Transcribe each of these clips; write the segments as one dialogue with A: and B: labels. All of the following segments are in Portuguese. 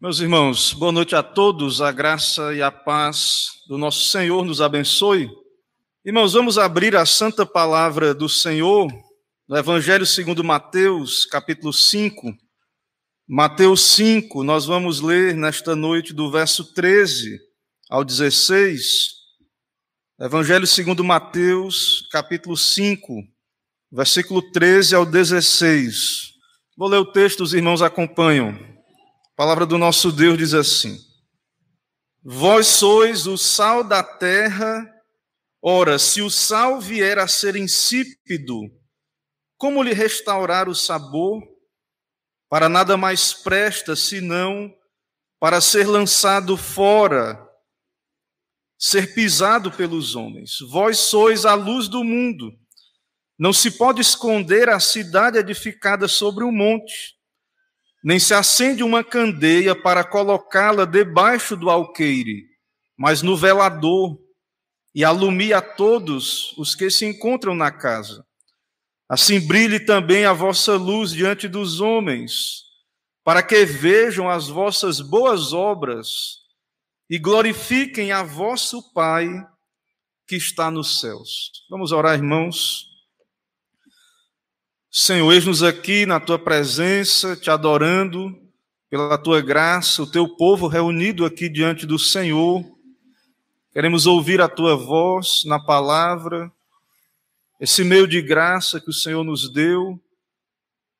A: Meus irmãos, boa noite a todos, a graça e a paz do nosso Senhor nos abençoe. Irmãos, vamos abrir a santa palavra do Senhor no Evangelho segundo Mateus, capítulo 5. Mateus 5, nós vamos ler nesta noite do verso 13 ao 16. Evangelho segundo Mateus, capítulo 5, versículo 13 ao 16. Vou ler o texto, os irmãos acompanham. A palavra do nosso Deus diz assim: Vós sois o sal da terra. Ora, se o sal vier a ser insípido, como lhe restaurar o sabor? Para nada mais presta, senão para ser lançado fora, ser pisado pelos homens. Vós sois a luz do mundo. Não se pode esconder a cidade edificada sobre um monte, nem se acende uma candeia para colocá-la debaixo do alqueire, mas no velador, e alumia a todos os que se encontram na casa. Assim brilhe também a vossa luz diante dos homens, para que vejam as vossas boas obras e glorifiquem a vosso Pai que está nos céus. Vamos orar, irmãos. Senhor, eis-nos aqui na Tua presença, Te adorando pela Tua graça, o Teu povo reunido aqui diante do Senhor. Queremos ouvir a Tua voz na palavra, esse meio de graça que o Senhor nos deu.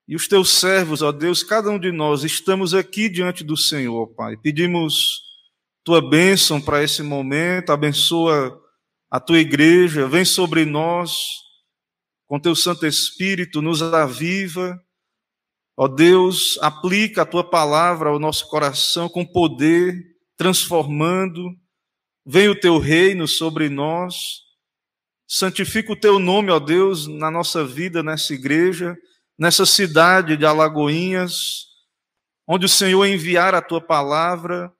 A: E os Teus servos, ó Deus, cada um de nós, estamos aqui diante do Senhor, Pai. Pedimos Tua bênção para esse momento, abençoa a Tua igreja, vem sobre nós, com Teu Santo Espírito, nos aviva. Ó Deus, aplica a Tua palavra ao nosso coração com poder, transformando. Vem o Teu reino sobre nós. Santifica o Teu nome, ó Deus, na nossa vida, nessa igreja, nessa cidade de Alagoinhas, onde o Senhor enviar a Tua palavra,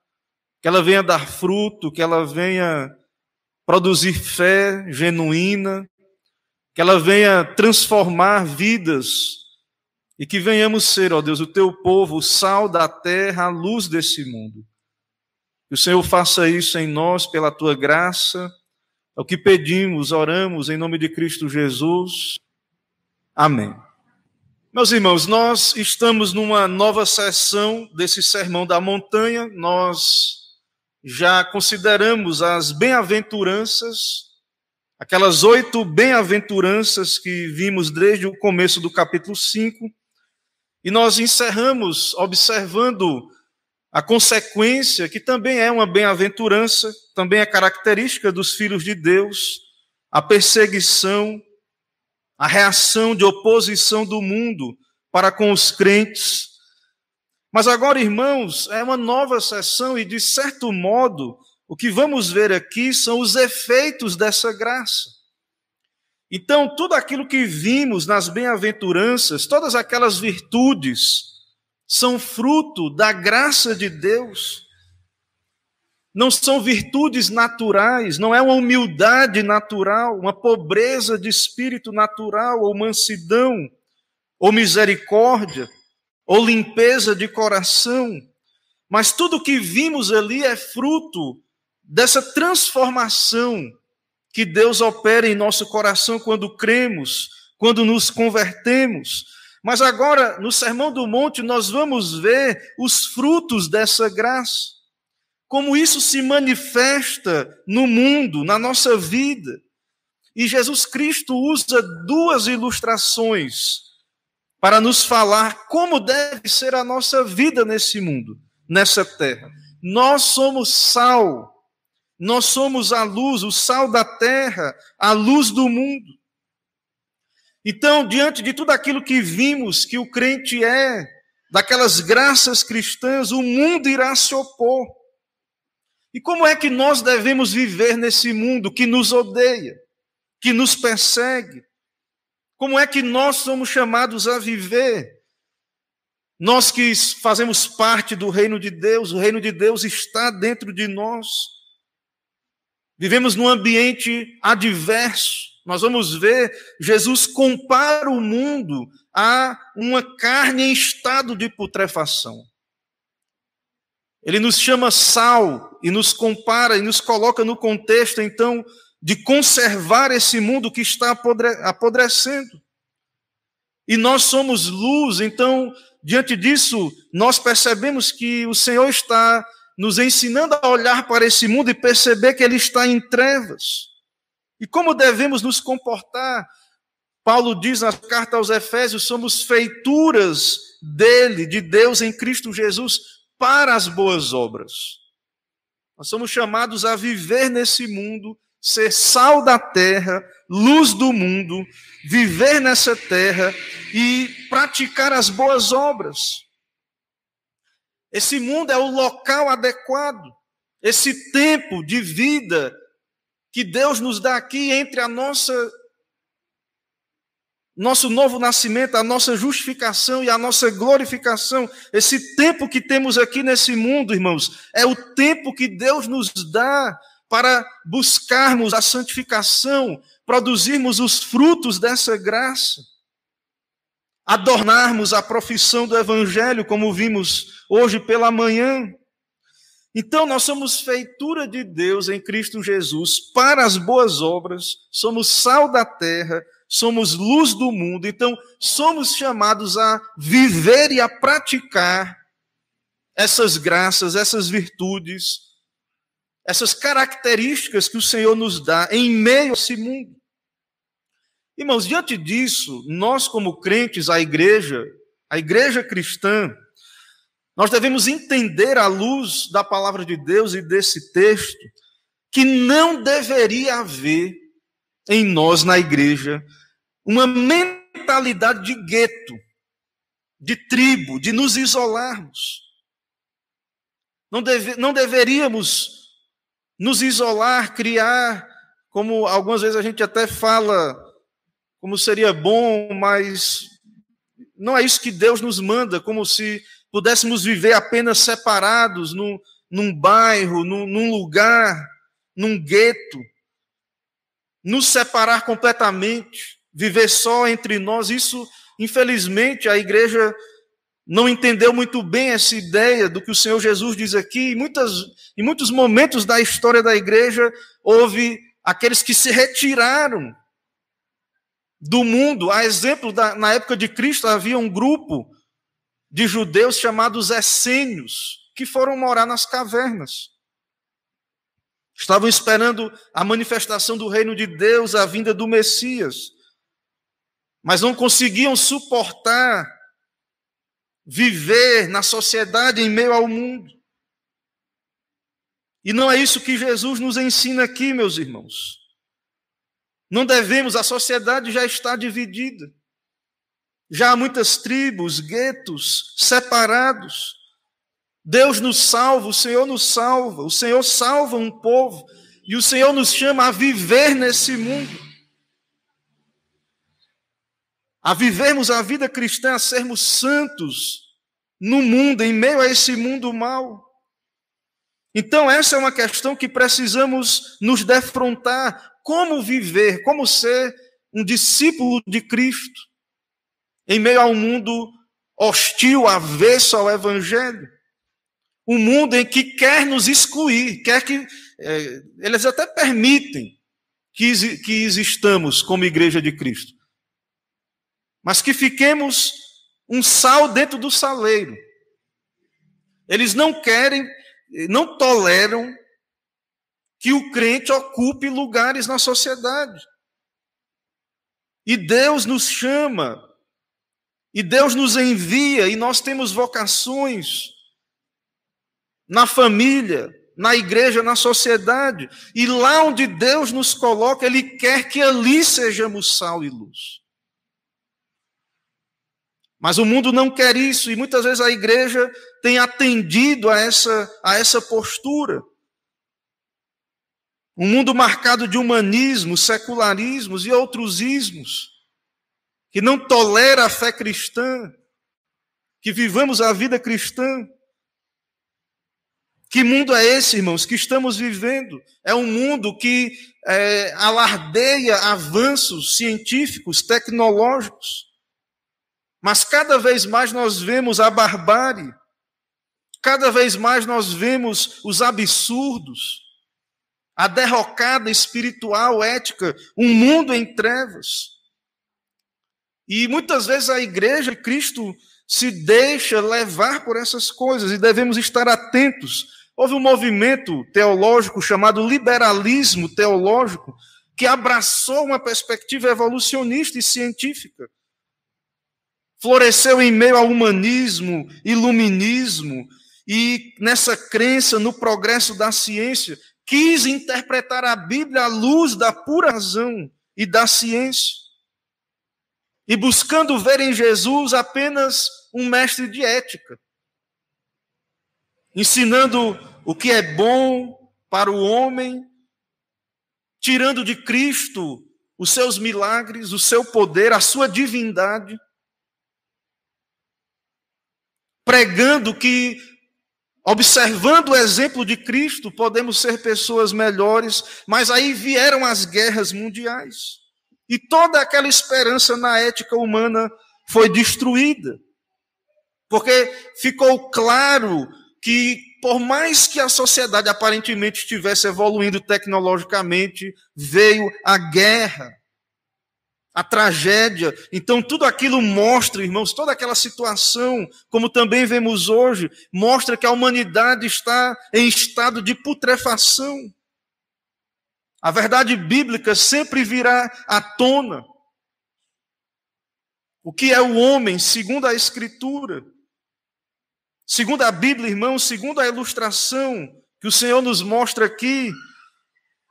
A: que ela venha dar fruto, que ela venha produzir fé genuína, que ela venha transformar vidas e que venhamos ser, ó Deus, o Teu povo, o sal da terra, a luz desse mundo. Que o Senhor faça isso em nós pela Tua graça. É o que pedimos, oramos em nome de Cristo Jesus. Amém. Meus irmãos, nós estamos numa nova sessão desse Sermão da Montanha. Nós já consideramos as bem-aventuranças, aquelas 8 bem-aventuranças que vimos desde o começo do capítulo 5, e nós encerramos observando a consequência, que também é uma bem-aventurança, também é característica dos filhos de Deus, a perseguição, a reação de oposição do mundo para com os crentes. Mas agora, irmãos, é uma nova sessão e, de certo modo, o que vamos ver aqui são os efeitos dessa graça. Então, tudo aquilo que vimos nas bem-aventuranças, todas aquelas virtudes, são fruto da graça de Deus. Não são virtudes naturais, não é uma humildade natural, uma pobreza de espírito natural, ou mansidão, ou misericórdia, ou limpeza de coração. Mas tudo o que vimos ali é fruto dessa transformação que Deus opera em nosso coração quando cremos, quando nos convertemos. Mas agora, no Sermão do Monte, nós vamos ver os frutos dessa graça, como isso se manifesta no mundo, na nossa vida. E Jesus Cristo usa 2 ilustrações para nos falar como deve ser a nossa vida nesse mundo, nessa terra. Nós somos sal. Nós somos a luz, o sal da terra, a luz do mundo. Então, diante de tudo aquilo que vimos que o crente é, daquelas graças cristãs, o mundo irá se opor. E como é que nós devemos viver nesse mundo que nos odeia, que nos persegue? Como é que nós somos chamados a viver? Nós que fazemos parte do reino de Deus, o reino de Deus está dentro de nós. Vivemos num ambiente adverso. Nós vamos ver, Jesus compara o mundo a uma carne em estado de putrefação. Ele nos chama sal e nos compara e nos coloca no contexto, então, de conservar esse mundo que está apodrecendo. E nós somos luz, então, diante disso, nós percebemos que o Senhor está nos ensinando a olhar para esse mundo e perceber que ele está em trevas. E como devemos nos comportar? Paulo diz na carta aos Efésios, somos feituras dele, de Deus em Cristo Jesus, para as boas obras. Nós somos chamados a viver nesse mundo, ser sal da terra, luz do mundo, viver nessa terra e praticar as boas obras. Esse mundo é o local adequado, esse tempo de vida que Deus nos dá aqui entre a nosso novo nascimento, a nossa justificação e a nossa glorificação. Esse tempo que temos aqui nesse mundo, irmãos, é o tempo que Deus nos dá para buscarmos a santificação, produzirmos os frutos dessa graça, adornarmos a profissão do Evangelho, como vimos hoje pela manhã. Então, nós somos feitura de Deus em Cristo Jesus para as boas obras, somos sal da terra, somos luz do mundo, então somos chamados a viver e a praticar essas graças, essas virtudes, essas características que o Senhor nos dá em meio a esse mundo. Irmãos, diante disso, nós como crentes, a igreja cristã, nós devemos entender à luz da palavra de Deus e desse texto que não deveria haver em nós, na igreja, uma mentalidade de gueto, de tribo, de nos isolarmos. Não deveríamos nos isolar, criar, como algumas vezes a gente até fala, como seria bom, mas não é isso que Deus nos manda, como se pudéssemos viver apenas separados num bairro, num lugar, num gueto, nos separar completamente, viver só entre nós. Isso, infelizmente, a igreja não entendeu muito bem essa ideia do que o Senhor Jesus diz aqui. Em muitos momentos da história da igreja, houve aqueles que se retiraram do mundo. A exemplo, na época de Cristo, havia um grupo de judeus chamados essênios, que foram morar nas cavernas. Estavam esperando a manifestação do reino de Deus, a vinda do Messias, mas não conseguiam suportar viver na sociedade em meio ao mundo. E não é isso que Jesus nos ensina aqui, meus irmãos. Não devemos, a sociedade já está dividida. Já há muitas tribos, guetos, separados. Deus nos salva, o Senhor nos salva, o Senhor salva um povo, e o Senhor nos chama a viver nesse mundo. A vivermos a vida cristã, a sermos santos no mundo, em meio a esse mundo mau. Então essa é uma questão que precisamos nos defrontar. Como viver, como ser um discípulo de Cristo em meio a um mundo hostil, avesso ao Evangelho. Um mundo em que quer nos excluir, quer que eles até permitem que existamos como igreja de Cristo, mas que fiquemos um sal dentro do saleiro. Eles não querem, não toleram que o crente ocupe lugares na sociedade. E Deus nos chama, e Deus nos envia, e nós temos vocações na família, na igreja, na sociedade. E lá onde Deus nos coloca, Ele quer que ali sejamos sal e luz. Mas o mundo não quer isso, e muitas vezes a igreja tem atendido a essa postura. Um mundo marcado de humanismo, secularismos e outros ismos, que não tolera a fé cristã, que vivamos a vida cristã. Que mundo é esse, irmãos, que estamos vivendo? É um mundo que alardeia avanços científicos, tecnológicos, mas cada vez mais nós vemos a barbárie, Cada vez mais nós vemos os absurdos, a derrocada espiritual, ética, um mundo em trevas. E muitas vezes a igreja de Cristo se deixa levar por essas coisas e devemos estar atentos. Houve um movimento teológico chamado liberalismo teológico que abraçou uma perspectiva evolucionista e científica. Floresceu em meio ao humanismo, iluminismo e nessa crença no progresso da ciência, quis interpretar a Bíblia à luz da pura razão e da ciência. E buscando ver em Jesus apenas um mestre de ética, ensinando o que é bom para o homem, tirando de Cristo os seus milagres, o seu poder, a sua divindade, pregando que, observando o exemplo de Cristo, podemos ser pessoas melhores, mas aí vieram as guerras mundiais. E toda aquela esperança na ética humana foi destruída. Porque ficou claro que, por mais que a sociedade aparentemente estivesse evoluindo tecnologicamente, veio a guerra, a tragédia. Então, tudo aquilo mostra, irmãos, toda aquela situação, como também vemos hoje, mostra que a humanidade está em estado de putrefação. A verdade bíblica sempre virá à tona. O que é o homem, segundo a Escritura? Segundo a Bíblia, irmãos, segundo a ilustração que o Senhor nos mostra aqui,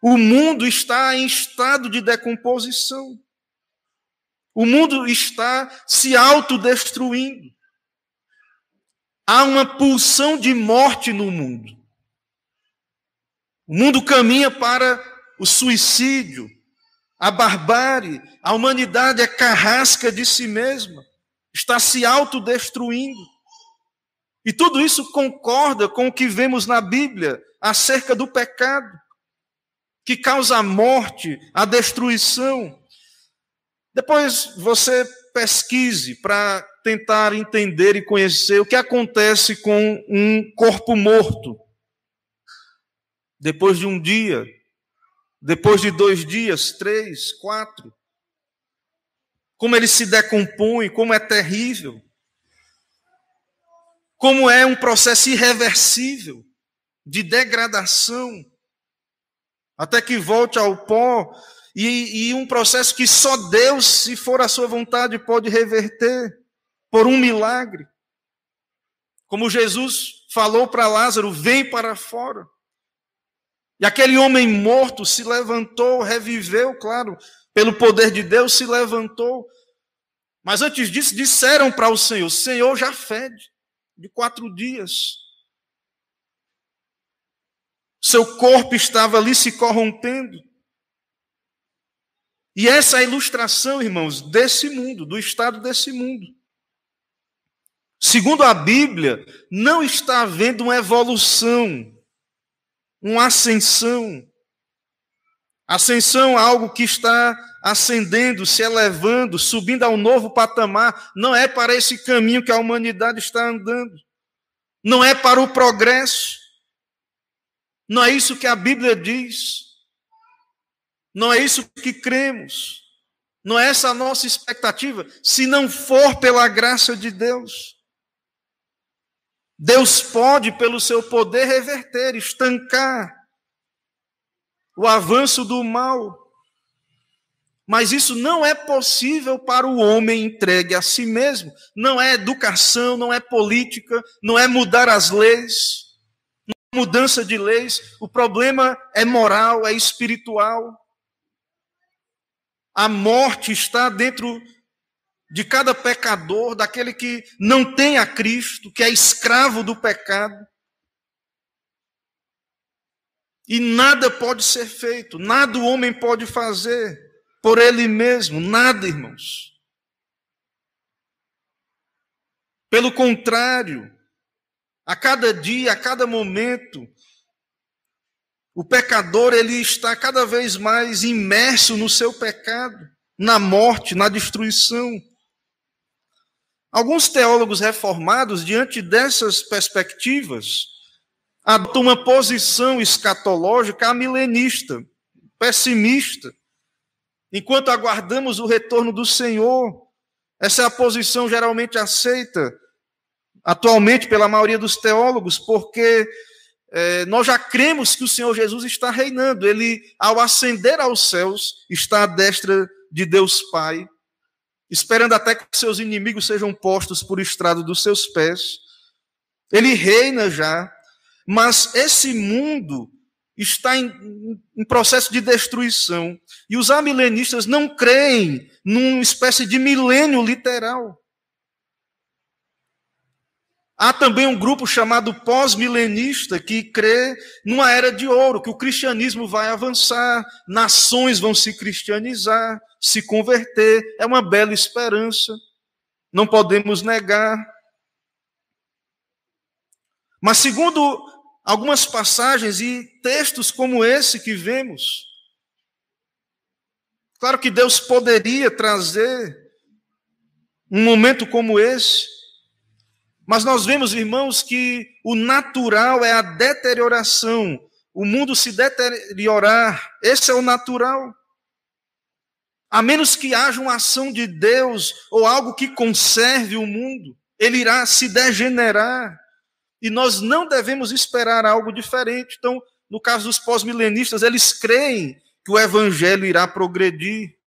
A: o mundo está em estado de decomposição. O mundo está se autodestruindo. Há uma pulsão de morte no mundo. O mundo caminha para o suicídio, a barbárie, a humanidade é carrasca de si mesma, está se autodestruindo. E tudo isso concorda com o que vemos na Bíblia acerca do pecado, que causa a morte, a destruição. Depois você pesquise para tentar entender e conhecer o que acontece com um corpo morto. Depois de um dia, depois de 2 dias, 3, 4, como ele se decompõe, como é terrível, como é um processo irreversível de degradação, até que volte ao pó, e um processo que só Deus, se for a sua vontade, pode reverter por um milagre. Como Jesus falou para Lázaro, vem para fora. E aquele homem morto se levantou, reviveu, claro, pelo poder de Deus se levantou. Mas antes disso disseram para o Senhor já fede de 4 dias. Seu corpo estava ali se corrompendo. E essa é a ilustração, irmãos, desse mundo, do estado desse mundo. Segundo a Bíblia, não está havendo uma evolução, uma ascensão. Ascensão é algo que está ascendendo, se elevando, subindo a um novo patamar. Não é para esse caminho que a humanidade está andando. Não é para o progresso. Não é isso que a Bíblia diz. Não é isso que cremos. Não é essa a nossa expectativa, se não for pela graça de Deus. Deus pode, pelo seu poder, reverter, estancar o avanço do mal. Mas isso não é possível para o homem entregue a si mesmo. Não é educação, não é política, não é mudar as leis, não é mudança de leis. O problema é moral, é espiritual. A morte está dentro de cada pecador, daquele que não tem a Cristo, que é escravo do pecado. E nada pode ser feito, nada o homem pode fazer por ele mesmo, nada, irmãos. Pelo contrário, a cada dia, a cada momento, o pecador ele está cada vez mais imerso no seu pecado, na morte, na destruição. Alguns teólogos reformados, diante dessas perspectivas, adotam uma posição escatológica amilenista, pessimista. Enquanto aguardamos o retorno do Senhor, essa é a posição geralmente aceita atualmente pela maioria dos teólogos, porque nós já cremos que o Senhor Jesus está reinando. Ele, ao ascender aos céus, está à destra de Deus Pai, esperando até que seus inimigos sejam postos por estrado dos seus pés. Ele reina já, mas esse mundo está em processo de destruição. E os amilenistas não creem numa espécie de milênio literal. Há também um grupo chamado pós-milenista que crê numa era de ouro, que o cristianismo vai avançar, nações vão se cristianizar, se converter. É uma bela esperança, não podemos negar. Mas segundo algumas passagens e textos como esse que vemos, claro que Deus poderia trazer um momento como esse, mas nós vemos, irmãos, que o natural é a deterioração, o mundo se deteriorar, esse é o natural. A menos que haja uma ação de Deus ou algo que conserve o mundo, ele irá se degenerar. E nós não devemos esperar algo diferente. Então, no caso dos pós-milenistas, eles creem que o evangelho irá progredir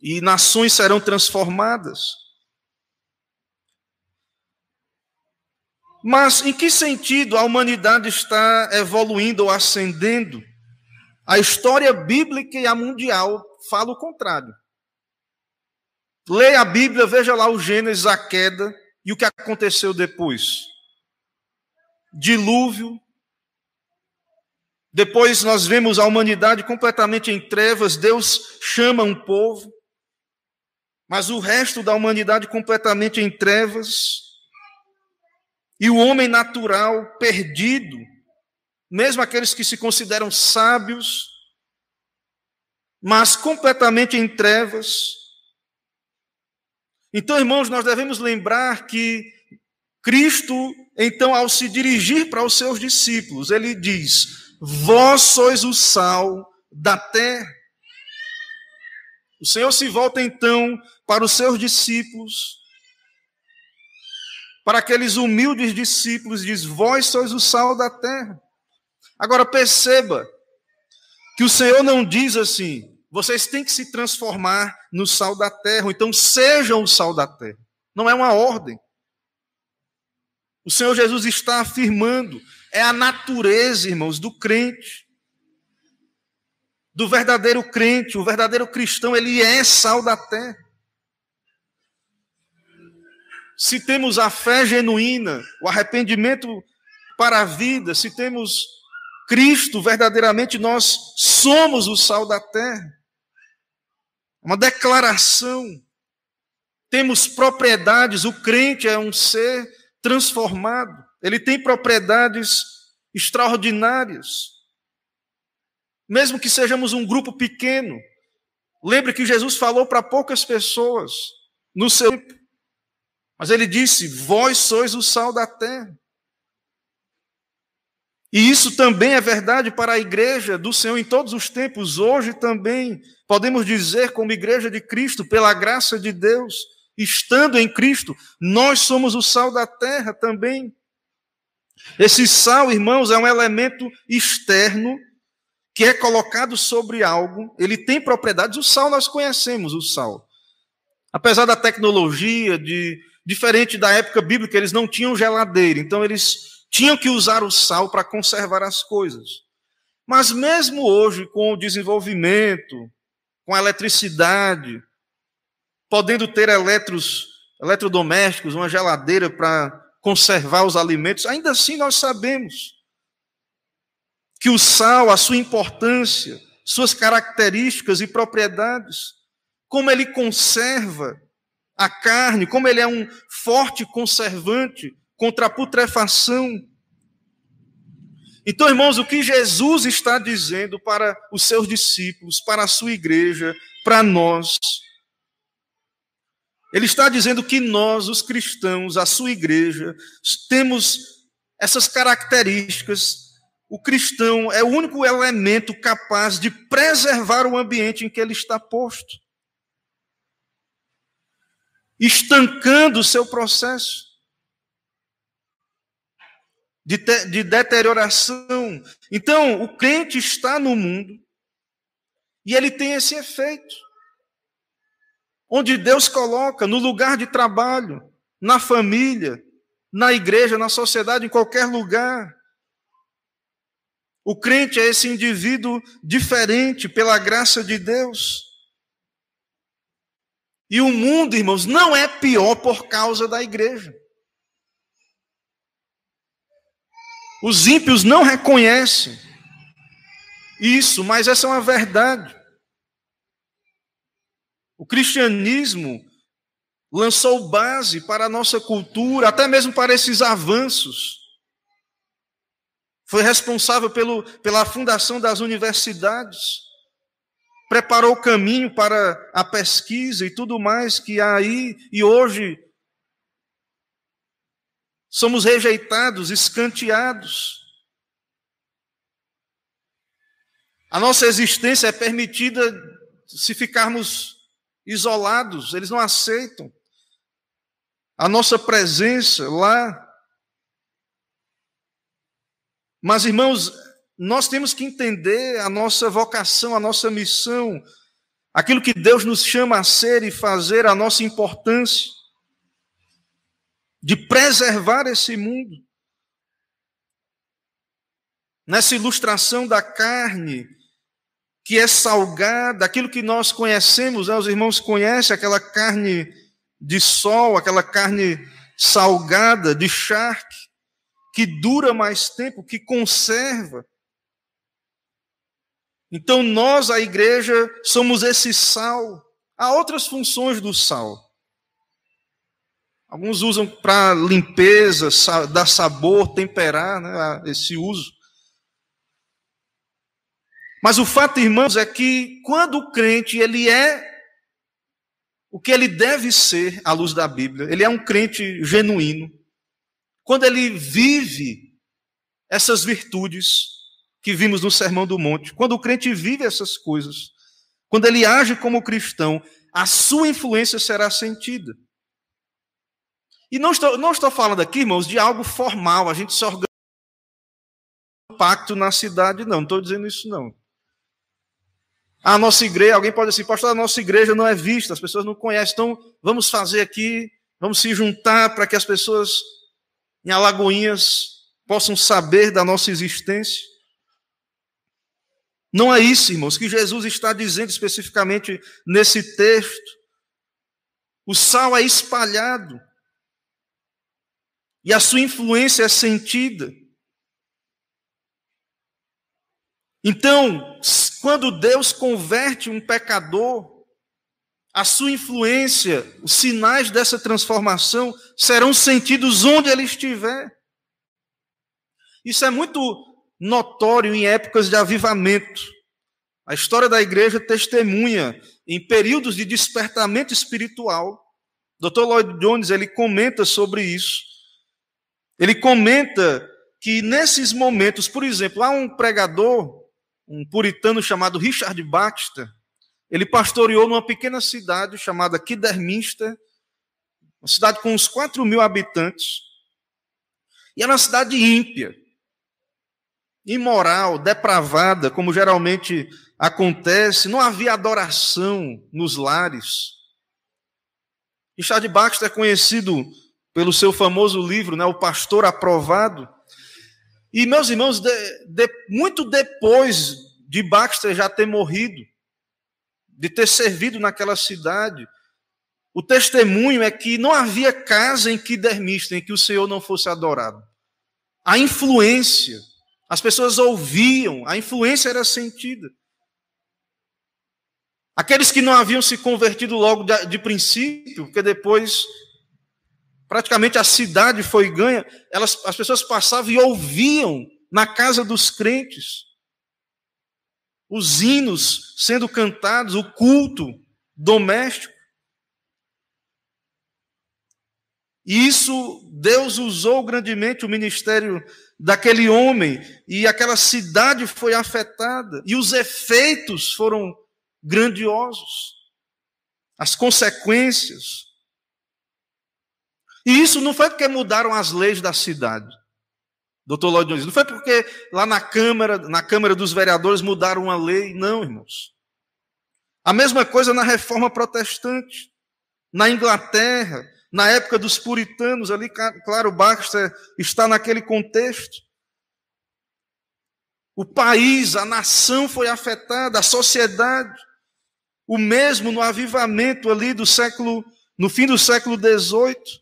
A: e nações serão transformadas. Mas em que sentido a humanidade está evoluindo ou ascendendo? A história bíblica e a mundial falam o contrário. Leia a Bíblia, veja lá o Gênesis, a queda e o que aconteceu depois. Dilúvio. Depois nós vemos a humanidade completamente em trevas, Deus chama um povo, mas o resto da humanidade completamente em trevas. E o homem natural perdido, mesmo aqueles que se consideram sábios, mas completamente em trevas. Então, irmãos, nós devemos lembrar que Cristo, então, ao se dirigir para os seus discípulos, ele diz: vós sois o sal da terra. O Senhor se volta, então, para os seus discípulos, para aqueles humildes discípulos, diz: vós sois o sal da terra. Agora perceba que o Senhor não diz assim: vocês têm que se transformar no sal da terra, ou então sejam o sal da terra. Não é uma ordem. O Senhor Jesus está afirmando, é a natureza, irmãos, do crente, do verdadeiro crente. O verdadeiro cristão, ele é sal da terra. Se temos a fé genuína, o arrependimento para a vida, se temos Cristo, verdadeiramente nós somos o sal da terra. Uma declaração. Temos propriedades, o crente é um ser transformado. Ele tem propriedades extraordinárias. Mesmo que sejamos um grupo pequeno. Lembre que Jesus falou para poucas pessoas no seu tempo. Mas ele disse: vós sois o sal da terra. E isso também é verdade para a igreja do Senhor em todos os tempos. Hoje também podemos dizer, como igreja de Cristo, pela graça de Deus, estando em Cristo, nós somos o sal da terra também. Esse sal, irmãos, é um elemento externo que é colocado sobre algo. Ele tem propriedades. O sal, nós conhecemos o sal. Apesar da tecnologia, diferente da época bíblica, eles não tinham geladeira, então eles tinham que usar o sal para conservar as coisas. Mas mesmo hoje, com o desenvolvimento, com a eletricidade, podendo ter eletrodomésticos, uma geladeira para conservar os alimentos, ainda assim nós sabemos que o sal, a sua importância, suas características e propriedades, como ele conserva a carne, como ele é um forte conservante contra a putrefação. Então, irmãos, o que Jesus está dizendo para os seus discípulos, para a sua igreja, para nós, Ele está dizendo que nós, os cristãos, a sua igreja, temos essas características. O cristão é o único elemento capaz de preservar o ambiente em que ele está posto, estancando o seu processo de deterioração. Então, o crente está no mundo e ele tem esse efeito. Onde Deus coloca, no lugar de trabalho, na família, na igreja, na sociedade, em qualquer lugar. O crente é esse indivíduo diferente pela graça de Deus. E o mundo, irmãos, não é pior por causa da igreja. Os ímpios não reconhecem isso, mas essa é uma verdade. O cristianismo lançou base para a nossa cultura, até mesmo para esses avanços. Foi responsável pela fundação das universidades, preparou o caminho para a pesquisa e tudo mais que há aí, e hoje somos rejeitados, escanteados. A nossa existência é permitida se ficarmos isolados, eles não aceitam a nossa presença lá. Mas, irmãos, nós temos que entender a nossa vocação, a nossa missão, aquilo que Deus nos chama a ser e fazer, a nossa importância de preservar esse mundo. Nessa ilustração da carne, que é salgada, aquilo que nós conhecemos, os irmãos conhecem, aquela carne de sol, aquela carne salgada, de charque, que dura mais tempo, que conserva. Então nós, a igreja, somos esse sal. Há outras funções do sal. Alguns usam para limpeza, dar sabor, temperar, né, esse uso. Mas o fato, irmãos, é que quando o crente ele é o que ele deve ser à luz da Bíblia, ele é um crente genuíno. Quando ele vive essas virtudes que vimos no Sermão do Monte, quando o crente vive essas coisas, quando ele age como cristão, a sua influência será sentida. E não estou falando aqui, irmãos, de algo formal, a gente se organiza um pacto na cidade, não estou dizendo isso não. A nossa igreja, alguém pode dizer assim, pastor, a nossa igreja não é vista, as pessoas não conhecem, então vamos fazer aqui, vamos se juntar para que as pessoas em Alagoinhas possam saber da nossa existência. Não é isso, irmãos, que Jesus está dizendo especificamente nesse texto. O sal é espalhado e a sua influência é sentida. Então, quando Deus converte um pecador, a sua influência, os sinais dessa transformação serão sentidos onde ele estiver. Isso é muito notório em épocas de avivamento. A história da igreja testemunha em períodos de despertamento espiritual. Dr. Lloyd Jones, ele comenta sobre isso. Ele comenta que nesses momentos, por exemplo, há um pregador, um puritano chamado Richard Baxter, ele pastoreou numa pequena cidade chamada Kidderminster, uma cidade com uns 4.000 habitantes, e era uma cidade ímpia, imoral, depravada, como geralmente acontece, não havia adoração nos lares. Richard Baxter é conhecido pelo seu famoso livro, né, O Pastor Aprovado. E, meus irmãos, muito depois de Baxter já ter morrido, de ter servido naquela cidade, o testemunho é que não havia casa em Kidderminster em que o Senhor não fosse adorado. A influência, as pessoas ouviam, a influência era sentida. Aqueles que não haviam se convertido logo de princípio, porque depois praticamente a cidade foi ganha, as pessoas passavam e ouviam na casa dos crentes os hinos sendo cantados, o culto doméstico. E isso, Deus usou grandemente o ministério daquele homem, e aquela cidade foi afetada, e os efeitos foram grandiosos, as consequências. E isso não foi porque mudaram as leis da cidade, Dr. Lloyd Jones, não foi porque lá na Câmara dos Vereadores mudaram uma lei, não, irmãos. A mesma coisa na Reforma Protestante, na Inglaterra, na época dos puritanos, ali, claro, Baxter está naquele contexto. O país, a nação foi afetada, a sociedade. O mesmo no avivamento ali no fim do século XVIII.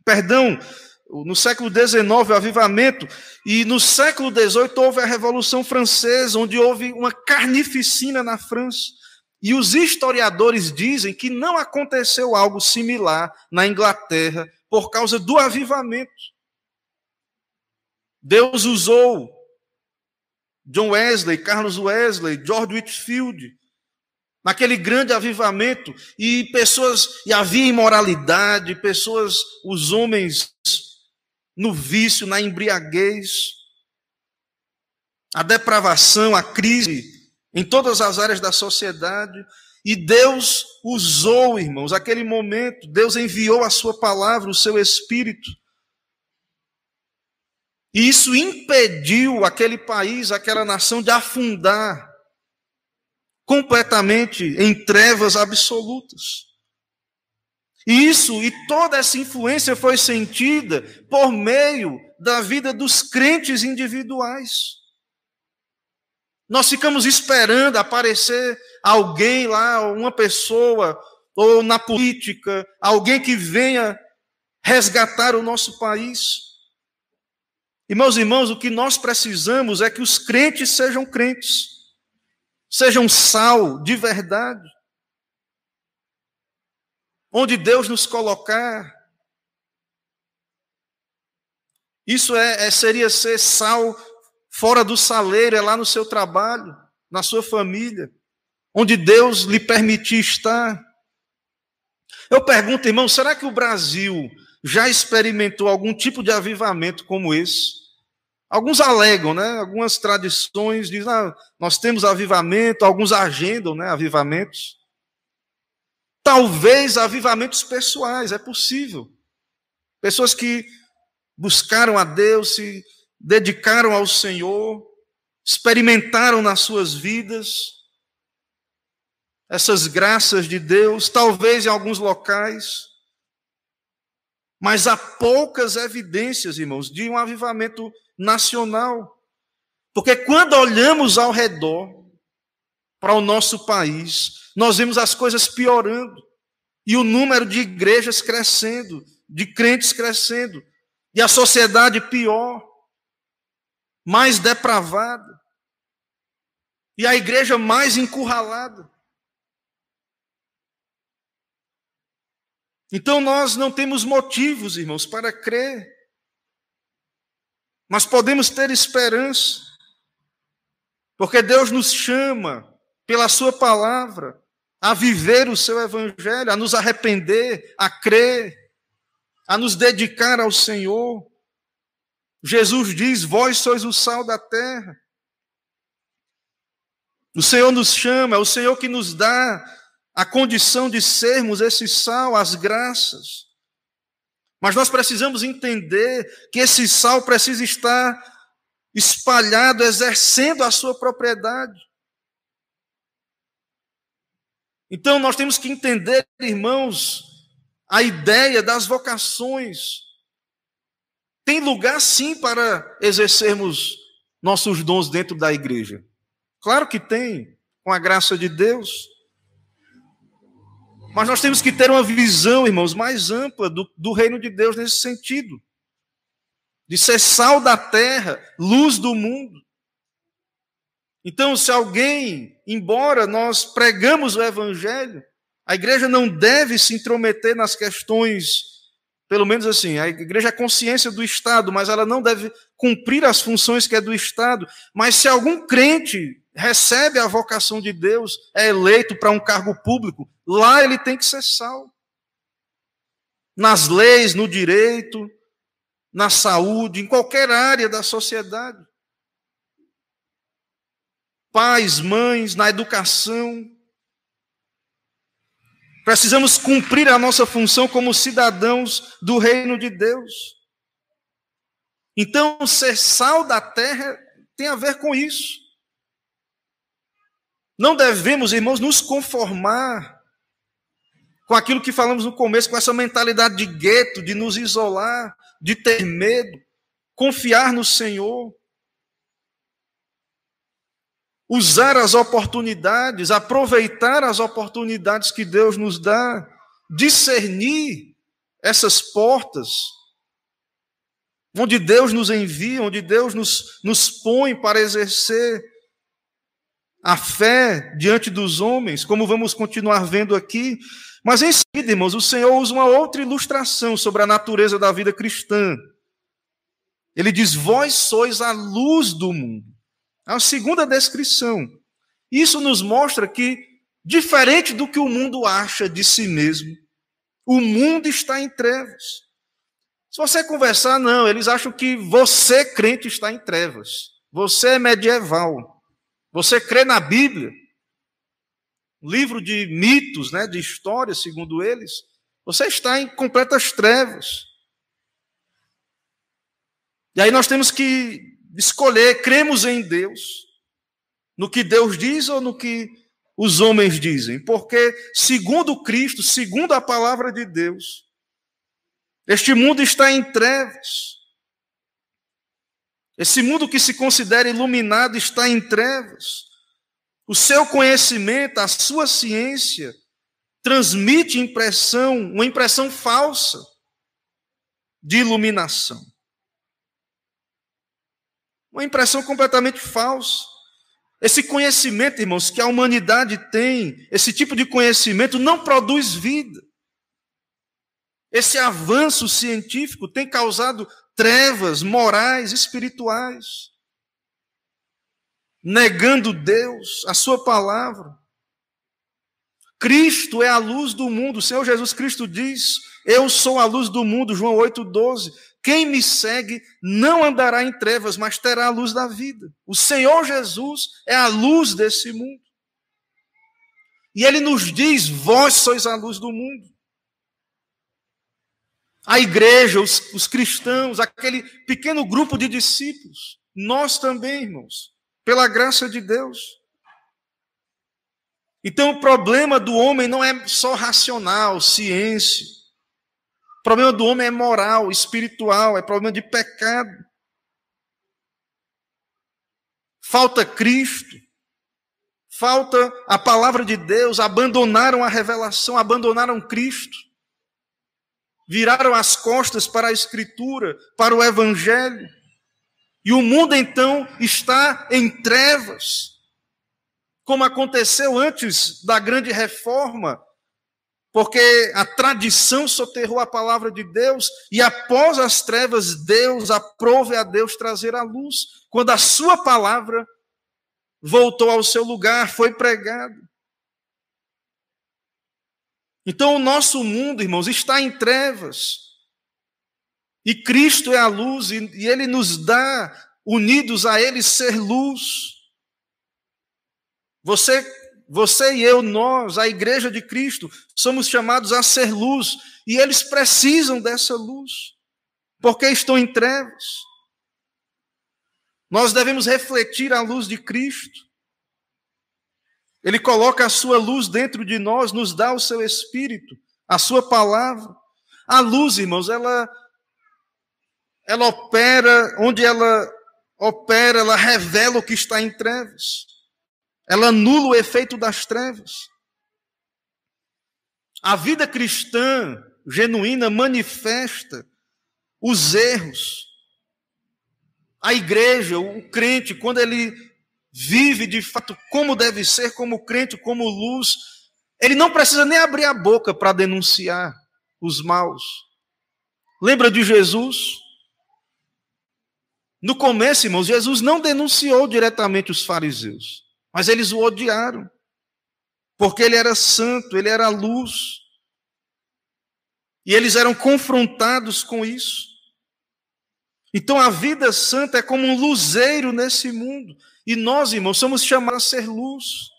A: Perdão, no século XIX, o avivamento. E no século XVIII houve a Revolução Francesa, onde houve uma carnificina na França. E os historiadores dizem que não aconteceu algo similar na Inglaterra por causa do avivamento. Deus usou John Wesley, Carlos Wesley, George Whitefield, naquele grande avivamento, e havia imoralidade, os homens no vício, na embriaguez, a depravação, a crise em todas as áreas da sociedade, e Deus usou, irmãos, aquele momento, Deus enviou a sua palavra, o seu Espírito, e isso impediu aquele país, aquela nação de afundar completamente em trevas absolutas. E toda essa influência foi sentida por meio da vida dos crentes individuais. Nós ficamos esperando aparecer alguém lá, uma pessoa, ou na política, alguém que venha resgatar o nosso país. E, meus irmãos, o que nós precisamos é que os crentes, sejam sal de verdade, onde Deus nos colocar. Isso seria ser sal fora do saleiro, é lá no seu trabalho, na sua família, onde Deus lhe permitir estar. Eu pergunto, irmão, será que o Brasil já experimentou algum tipo de avivamento como esse? Alguns alegam, né? Algumas tradições dizem, nós temos avivamento, alguns agendam, né, avivamentos. Talvez avivamentos pessoais, é possível. Pessoas que buscaram a Deus, se dedicaram ao Senhor, experimentaram nas suas vidas essas graças de Deus, talvez em alguns locais. Mas há poucas evidências, irmãos, de um avivamento nacional. Porque quando olhamos ao redor para o nosso país, nós vemos as coisas piorando. E o número de igrejas crescendo, de crentes crescendo. E a sociedade pior, mais depravada. E a igreja mais encurralada. Então nós não temos motivos, irmãos, para crer. Mas podemos ter esperança. Porque Deus nos chama, pela sua palavra, a viver o seu evangelho, a nos arrepender, a crer, a nos dedicar ao Senhor. Jesus diz, vós sois o sal da terra. O Senhor nos chama, é o Senhor que nos dá a condição de sermos esse sal, as graças. Mas nós precisamos entender que esse sal precisa estar espalhado, exercendo a sua propriedade. Então nós temos que entender, irmãos, a ideia das vocações. Tem lugar sim para exercermos nossos dons dentro da igreja. Claro que tem, com a graça de Deus. Mas nós temos que ter uma visão, irmãos, mais ampla do reino de Deus nesse sentido. De ser sal da terra, luz do mundo. Então, se alguém, embora nós pregamos o evangelho, a igreja não deve se intrometer nas questões, pelo menos assim, a igreja é consciência do Estado, mas ela não deve cumprir as funções que é do Estado. Mas se algum crente recebe a vocação de Deus, é eleito para um cargo público, lá ele tem que ser sal. nas leis, no direito, na saúde, em qualquer área da sociedade. Pais, mães, na educação. Precisamos cumprir a nossa função como cidadãos do reino de Deus. Então, ser sal da terra tem a ver com isso. Não devemos, irmãos, nos conformar com aquilo que falamos no começo, com essa mentalidade de gueto, de nos isolar, de ter medo, confiar no Senhor. Usar as oportunidades, aproveitar as oportunidades que Deus nos dá, discernir essas portas, onde Deus nos envia, onde Deus nos põe para exercer a fé diante dos homens, como vamos continuar vendo aqui. Mas em seguida, irmãos, o Senhor usa uma outra ilustração sobre a natureza da vida cristã. Ele diz: vós sois a luz do mundo. A segunda descrição. Isso nos mostra que, diferente do que o mundo acha de si mesmo, o mundo está em trevas. Se você conversar, não, eles acham que você, crente, está em trevas. Você é medieval. Você crê na Bíblia. Livro de mitos, né, de história, segundo eles. Você está em completas trevas. E aí nós temos que escolher: cremos em Deus, no que Deus diz ou no que os homens dizem? Porque, segundo Cristo, segundo a palavra de Deus, este mundo está em trevas. Esse mundo que se considera iluminado está em trevas. O seu conhecimento, a sua ciência, transmite uma impressão falsa de iluminação. Uma impressão completamente falsa. Esse conhecimento, irmãos, que a humanidade tem, esse tipo de conhecimento não produz vida. Esse avanço científico tem causado trevas morais, espirituais, negando Deus, a sua palavra. Cristo é a luz do mundo. O Senhor Jesus Cristo diz: eu sou a luz do mundo, João 8,12. Quem me segue não andará em trevas, mas terá a luz da vida. O Senhor Jesus é a luz desse mundo. E Ele nos diz: vós sois a luz do mundo. A igreja, os cristãos, aquele pequeno grupo de discípulos, nós também, irmãos, pela graça de Deus. Então o problema do homem não é só racional, ciência. O problema do homem é moral, espiritual, é problema de pecado. Falta Cristo, falta a palavra de Deus, abandonaram a revelação, abandonaram Cristo. Viraram as costas para a Escritura, para o Evangelho. E o mundo então está em trevas. Como aconteceu antes da grande reforma, porque a tradição soterrou a palavra de Deus, e após as trevas, Deus aprove a Deus trazer a luz, quando a sua palavra voltou ao seu lugar, foi pregada. Então o nosso mundo, irmãos, está em trevas, e Cristo é a luz, e Ele nos dá, unidos a Ele, ser luz. Você e eu, nós, a igreja de Cristo, somos chamados a ser luz, e eles precisam dessa luz, porque estão em trevas. Nós devemos refletir a luz de Cristo. Ele coloca a sua luz dentro de nós, nos dá o seu Espírito, a sua palavra. A luz, irmãos, ela opera, onde ela opera, ela revela o que está em trevas. Ela anula o efeito das trevas. A vida cristã genuína manifesta os erros. A igreja, o crente, quando ele vive de fato como deve ser, como crente, como luz, ele não precisa nem abrir a boca para denunciar os maus. Lembra de Jesus? No começo, irmãos, Jesus não denunciou diretamente os fariseus, mas eles o odiaram, porque ele era santo, ele era luz. E eles eram confrontados com isso. Então a vida santa é como um luzeiro nesse mundo. E nós, irmãos, somos chamados a ser luz,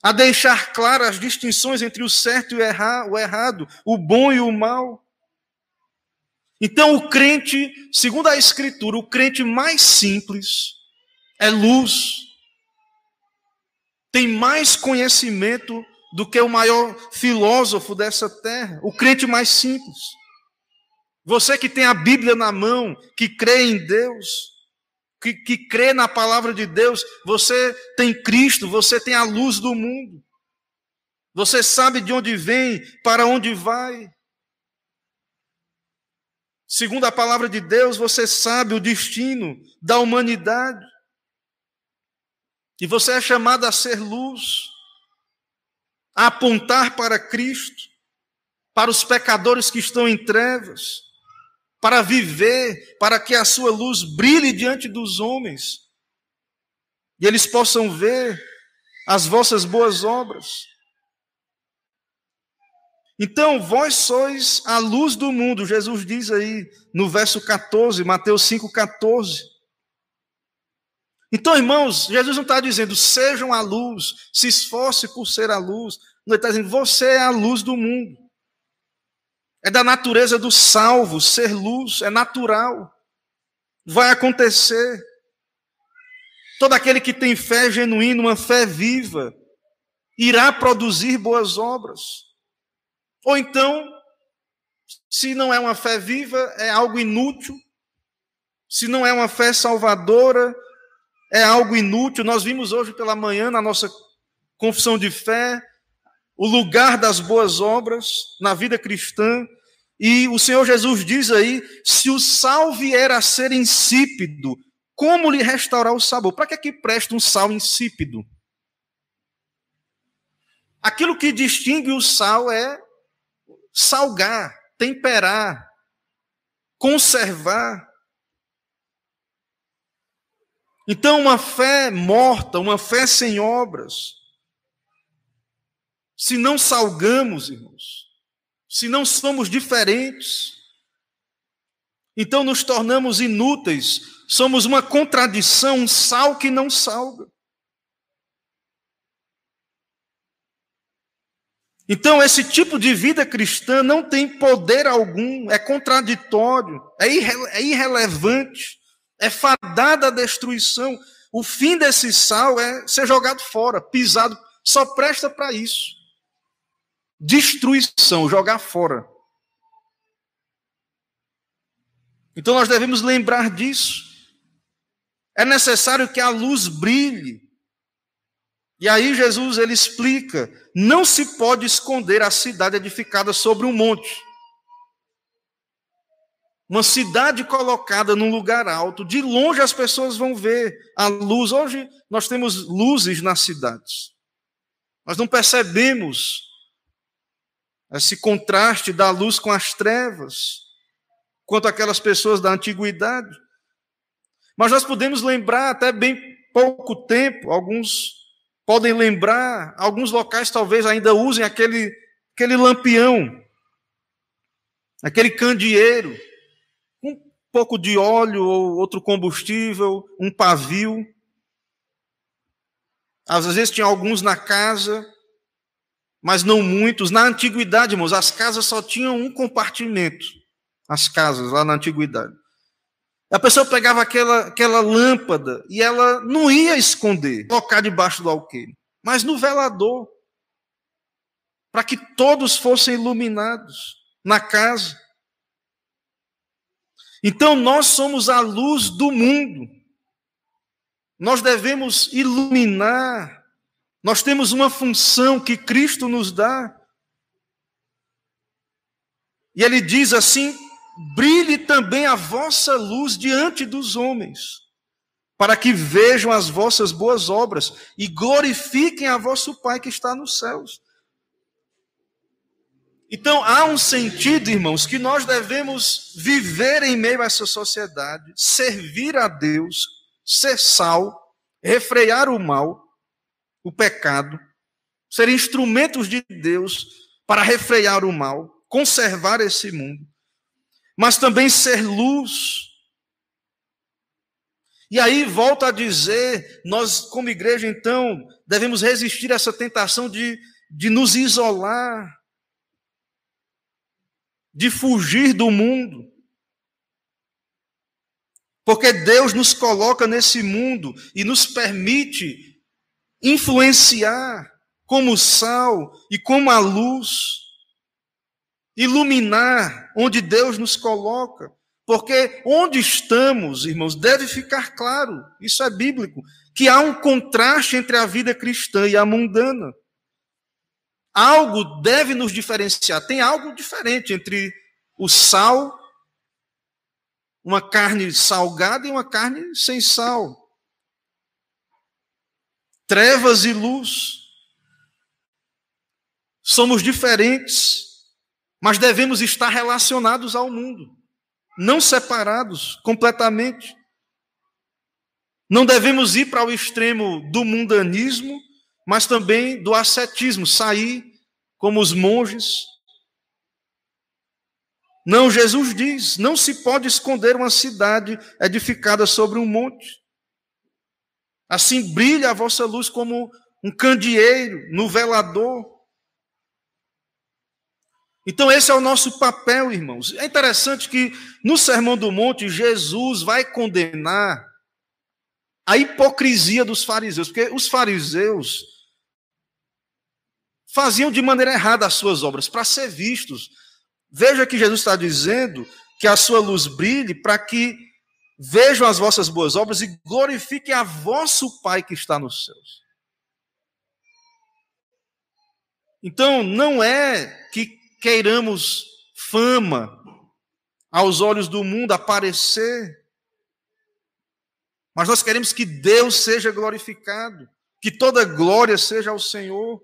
A: a deixar claras as distinções entre o certo e o errado, o bom e o mal. Então o crente, segundo a Escritura, o crente mais simples é luz. Tem mais conhecimento do que o maior filósofo dessa terra, o crente mais simples. Você que tem a Bíblia na mão, que crê em Deus, que crê na palavra de Deus, você tem Cristo, você tem a luz do mundo. Você sabe de onde vem, para onde vai. Segundo a palavra de Deus, você sabe o destino da humanidade. E você é chamado a ser luz, a apontar para Cristo, para os pecadores que estão em trevas, para viver, para que a sua luz brilhe diante dos homens, e eles possam ver as vossas boas obras. Então, vós sois a luz do mundo, Jesus diz aí no verso 14, Mateus 5,14. Então, irmãos, Jesus não está dizendo, sejam a luz, se esforce por ser a luz. Ele está dizendo, você é a luz do mundo. É da natureza do salvo, ser luz, é natural. Vai acontecer. Todo aquele que tem fé genuína, uma fé viva, irá produzir boas obras. Ou então, se não é uma fé viva, é algo inútil. Se não é uma fé salvadora, é algo inútil. Nós vimos hoje pela manhã, na nossa confissão de fé, o lugar das boas obras na vida cristã. E o Senhor Jesus diz aí, se o sal vier a ser insípido, como lhe restaurar o sabor? Para que presta um sal insípido? Aquilo que distingue o sal é salgar, temperar, conservar. Então, uma fé morta, uma fé sem obras, se não salgamos, irmãos, se não somos diferentes, então nos tornamos inúteis, somos uma contradição, um sal que não salga. Então, esse tipo de vida cristã não tem poder algum, é contraditório, é irrelevante, é fadada à destruição. O fim desse sal é ser jogado fora, pisado, só presta para isso. Destruição, jogar fora. Então nós devemos lembrar disso. É necessário que a luz brilhe. E aí Jesus ele explica, não se pode esconder a cidade edificada sobre um monte. Uma cidade colocada num lugar alto, de longe as pessoas vão ver a luz. Hoje nós temos luzes nas cidades. Nós não percebemos esse contraste da luz com as trevas, quanto aquelas pessoas da antiguidade. Mas nós podemos lembrar até bem pouco tempo, alguns podem lembrar, alguns locais talvez ainda usem aquele lampião, aquele candeeiro, um pouco de óleo ou outro combustível, um pavio. Às vezes tinha alguns na casa, mas não muitos. Na antiguidade, irmãos, as casas só tinham um compartimento. As casas lá na antiguidade. A pessoa pegava aquela lâmpada e ela não ia esconder, colocar debaixo do alqueire, mas no velador, para que todos fossem iluminados na casa. Então nós somos a luz do mundo. Nós devemos iluminar. Nós temos uma função que Cristo nos dá. E ele diz assim, brilhe também a vossa luz diante dos homens, para que vejam as vossas boas obras e glorifiquem a vosso Pai que está nos céus. Então, há um sentido, irmãos, que nós devemos viver em meio a essa sociedade, servir a Deus, ser sal, refrear o mal, o pecado, ser instrumentos de Deus para refrear o mal. conservar esse mundo, mas também ser luz. E aí volto a dizer, nós como igreja então devemos resistir a essa tentação de nos isolar, de fugir do mundo. Porque Deus nos coloca nesse mundo e nos permite influenciar como sal e como a luz, iluminar onde Deus nos coloca. Porque onde estamos, irmãos, deve ficar claro, isso é bíblico, que há um contraste entre a vida cristã e a mundana. Algo deve nos diferenciar, tem algo diferente entre o sal, uma carne salgada e uma carne sem sal. Trevas e luz. Somos diferentes, mas devemos estar relacionados ao mundo, não separados completamente. Não devemos ir para o extremo do mundanismo, mas também do ascetismo, sair como os monges. Não, Jesus diz, não se pode esconder uma cidade edificada sobre um monte. Assim brilha a vossa luz como um candeeiro no velador. Então esse é o nosso papel, irmãos. É interessante que no Sermão do Monte, Jesus vai condenar a hipocrisia dos fariseus, porque os fariseus faziam de maneira errada as suas obras, para ser vistos. Veja que Jesus está dizendo que a sua luz brilhe para que vejam as vossas boas obras e glorifiquem a vosso Pai que está nos céus. Então, não é que queiramos fama aos olhos do mundo, aparecer, mas nós queremos que Deus seja glorificado, que toda glória seja ao Senhor,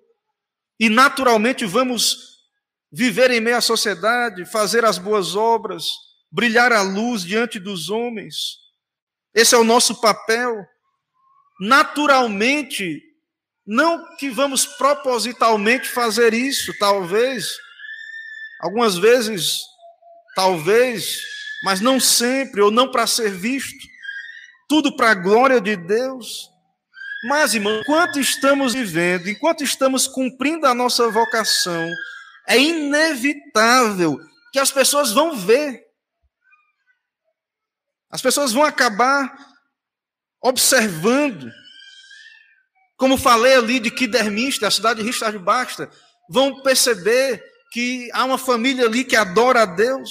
A: e naturalmente vamos viver em meio à sociedade, fazer as boas obras, brilhar a luz diante dos homens. Esse é o nosso papel. Naturalmente, não que vamos propositalmente fazer isso, talvez, algumas vezes, talvez, mas não sempre, ou não para ser visto, tudo para a glória de Deus. Mas, irmão, enquanto estamos vivendo, enquanto estamos cumprindo a nossa vocação, é inevitável que as pessoas vão ver. As pessoas vão acabar observando. Como falei ali de Kidderminster, a cidade de Richard Baxter, vão perceber que há uma família ali que adora a Deus.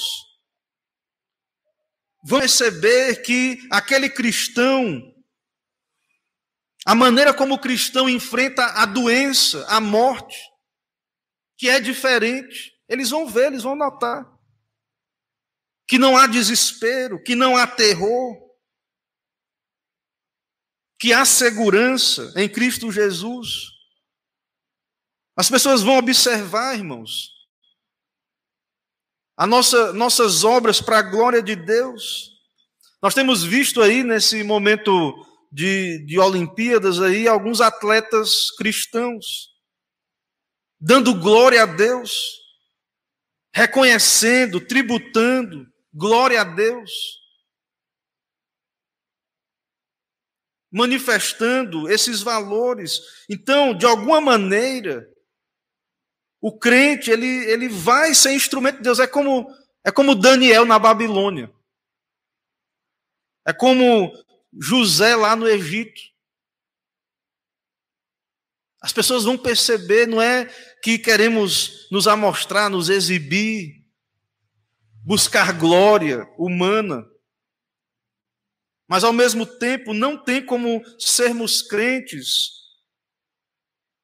A: Vão perceber que aquele cristão, a maneira como o cristão enfrenta a doença, a morte, que é diferente. Eles vão ver, eles vão notar. Que não há desespero, que não há terror, que há segurança em Cristo Jesus. As pessoas vão observar, irmãos, nossas obras para a glória de Deus. Nós temos visto aí, nesse momento de Olimpíadas, aí, alguns atletas cristãos dando glória a Deus, reconhecendo, tributando glória a Deus, manifestando esses valores. Então, de alguma maneira, o crente, ele vai ser instrumento de Deus. É como Daniel na Babilônia. É como José lá no Egito. As pessoas vão perceber, não é que queremos nos amostrar, nos exibir, buscar glória humana, mas ao mesmo tempo não tem como sermos crentes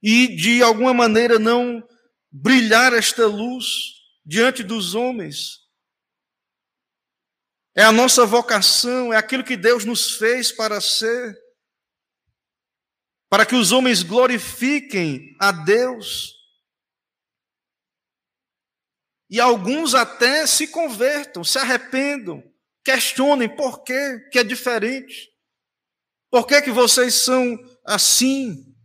A: e de alguma maneira não brilhar esta luz diante dos homens. É a nossa vocação, é aquilo que Deus nos fez para ser, para que os homens glorifiquem a Deus. E alguns até se convertam, se arrependam, questionem por quê, que é diferente. Por que que vocês são assim?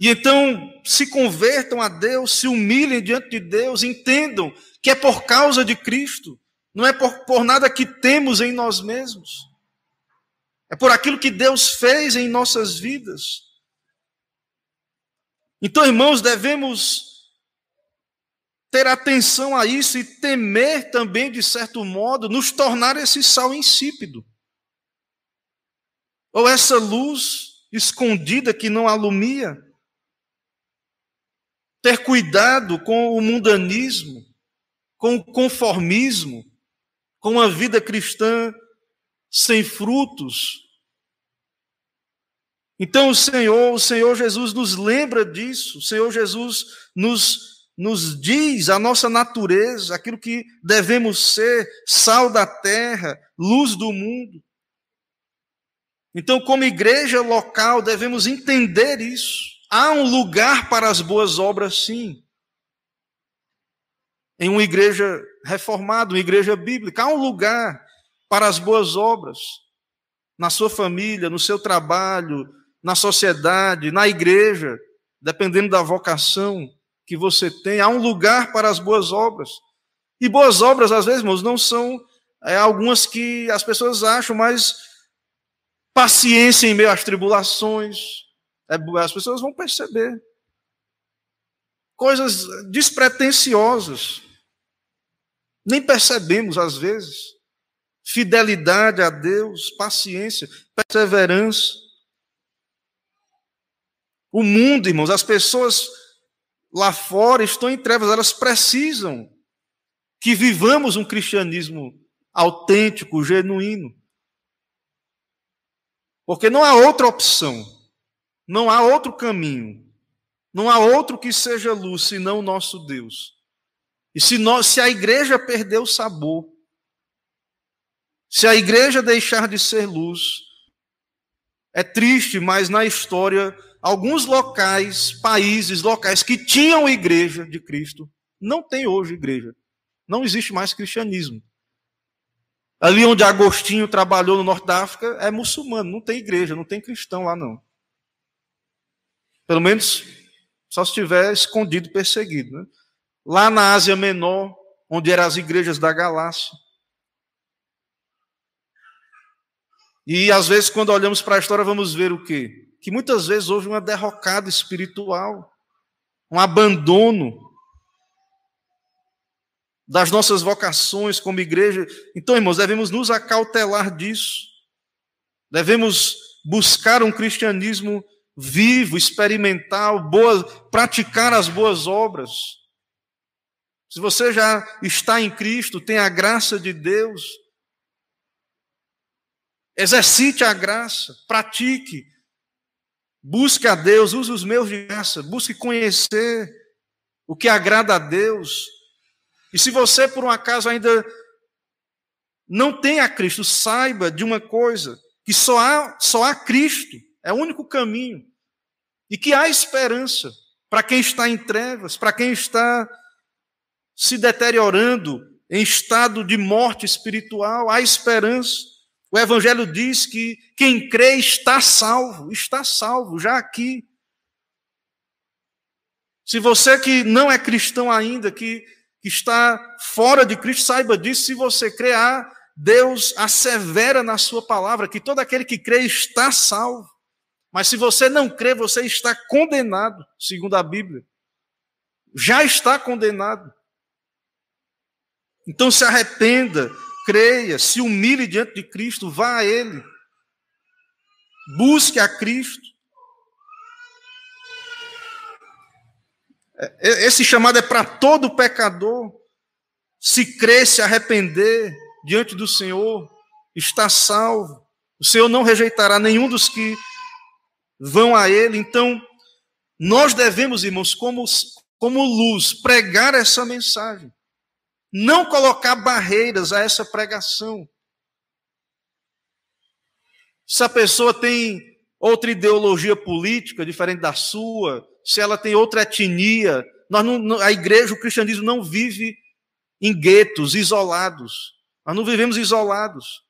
A: E então se convertam a Deus, se humilhem diante de Deus, entendam que é por causa de Cristo, não é por nada que temos em nós mesmos. É por aquilo que Deus fez em nossas vidas. Então, irmãos, devemos ter atenção a isso e temer também, de certo modo, nos tornar esse sal insípido. Ou essa luz escondida que não alumia. Ter cuidado com o mundanismo, com o conformismo, com uma vida cristã sem frutos. Então o Senhor Jesus nos lembra disso, o Senhor Jesus nos diz a nossa natureza, aquilo que devemos ser, sal da terra, luz do mundo. Então, como igreja local, devemos entender isso. Há um lugar para as boas obras, sim. Em uma igreja reformada, uma igreja bíblica, há um lugar para as boas obras. Na sua família, no seu trabalho, na sociedade, na igreja, dependendo da vocação que você tem, há um lugar para as boas obras. E boas obras, às vezes, irmãos, não são algumas que as pessoas acham, mas paciência em meio às tribulações. As pessoas vão perceber. Coisas despretensiosas. Nem percebemos, às vezes. Fidelidade a Deus, paciência, perseverança. O mundo, irmãos, as pessoas lá fora estão em trevas, elas precisam que vivamos um cristianismo autêntico, genuíno. Porque não há outra opção, não há outro caminho, não há outro que seja luz senão o nosso Deus. E se a igreja perder o sabor, se a igreja deixar de ser luz, é triste, mas na história, alguns países locais que tinham igreja de Cristo, não tem hoje igreja. Não existe mais cristianismo. Ali onde Agostinho trabalhou no norte da África, é muçulmano, não tem igreja, não tem cristão lá não. Pelo menos só se estiver escondido, perseguido. Né? Lá na Ásia Menor, onde eram as igrejas da Galácia. E às vezes quando olhamos para a história vamos ver o quê? Que muitas vezes houve uma derrocada espiritual, um abandono das nossas vocações como igreja. Então, irmãos, devemos nos acautelar disso. Devemos buscar um cristianismo vivo, experimental, praticar as boas obras. Se você já está em Cristo, tem a graça de Deus, exercite a graça, pratique, busque a Deus, use os meios de graça, busque conhecer o que agrada a Deus. E se você, por um acaso, ainda não tem a Cristo, saiba de uma coisa, que só há Cristo, é o único caminho, e que há esperança para quem está em trevas, para quem está se deteriorando em estado de morte espiritual, há esperança. O Evangelho diz que quem crê está salvo, já aqui. Se você que não é cristão ainda, que está fora de Cristo, saiba disso. Se você crê, Deus assevera na sua palavra que todo aquele que crê está salvo. Mas se você não crê, você está condenado, segundo a Bíblia. Já está condenado. Então se arrependa, creia, se humilhe diante de Cristo, vá a Ele. Busque a Cristo. Esse chamado é para todo pecador. Se crer, se arrepender diante do Senhor, está salvo. O Senhor não rejeitará nenhum dos que vão a Ele. Então, nós devemos, irmãos, como luz, pregar essa mensagem. Não colocar barreiras a essa pregação. Se a pessoa tem outra ideologia política diferente da sua, se ela tem outra etnia, a igreja, o cristianismo não vive em guetos, isolados. Nós não vivemos isolados.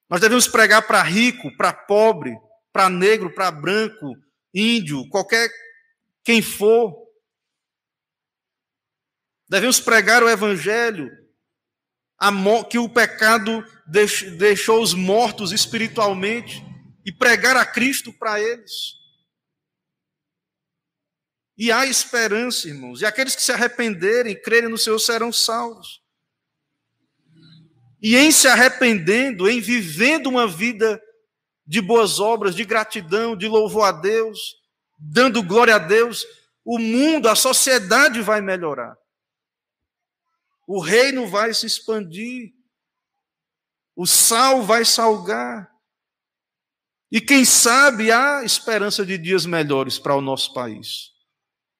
A: Nós devemos pregar para rico, para pobre, para negro, para branco, índio, qualquer quem for. Devemos pregar o evangelho, que o pecado deixou os mortos espiritualmente, e pregar a Cristo para eles. E há esperança, irmãos, e aqueles que se arrependerem e crerem no Senhor serão salvos. E em se arrependendo, em vivendo uma vida de boas obras, de gratidão, de louvor a Deus, dando glória a Deus, o mundo, a sociedade vai melhorar. O reino vai se expandir. O sal vai salgar. E quem sabe há esperança de dias melhores para o nosso país.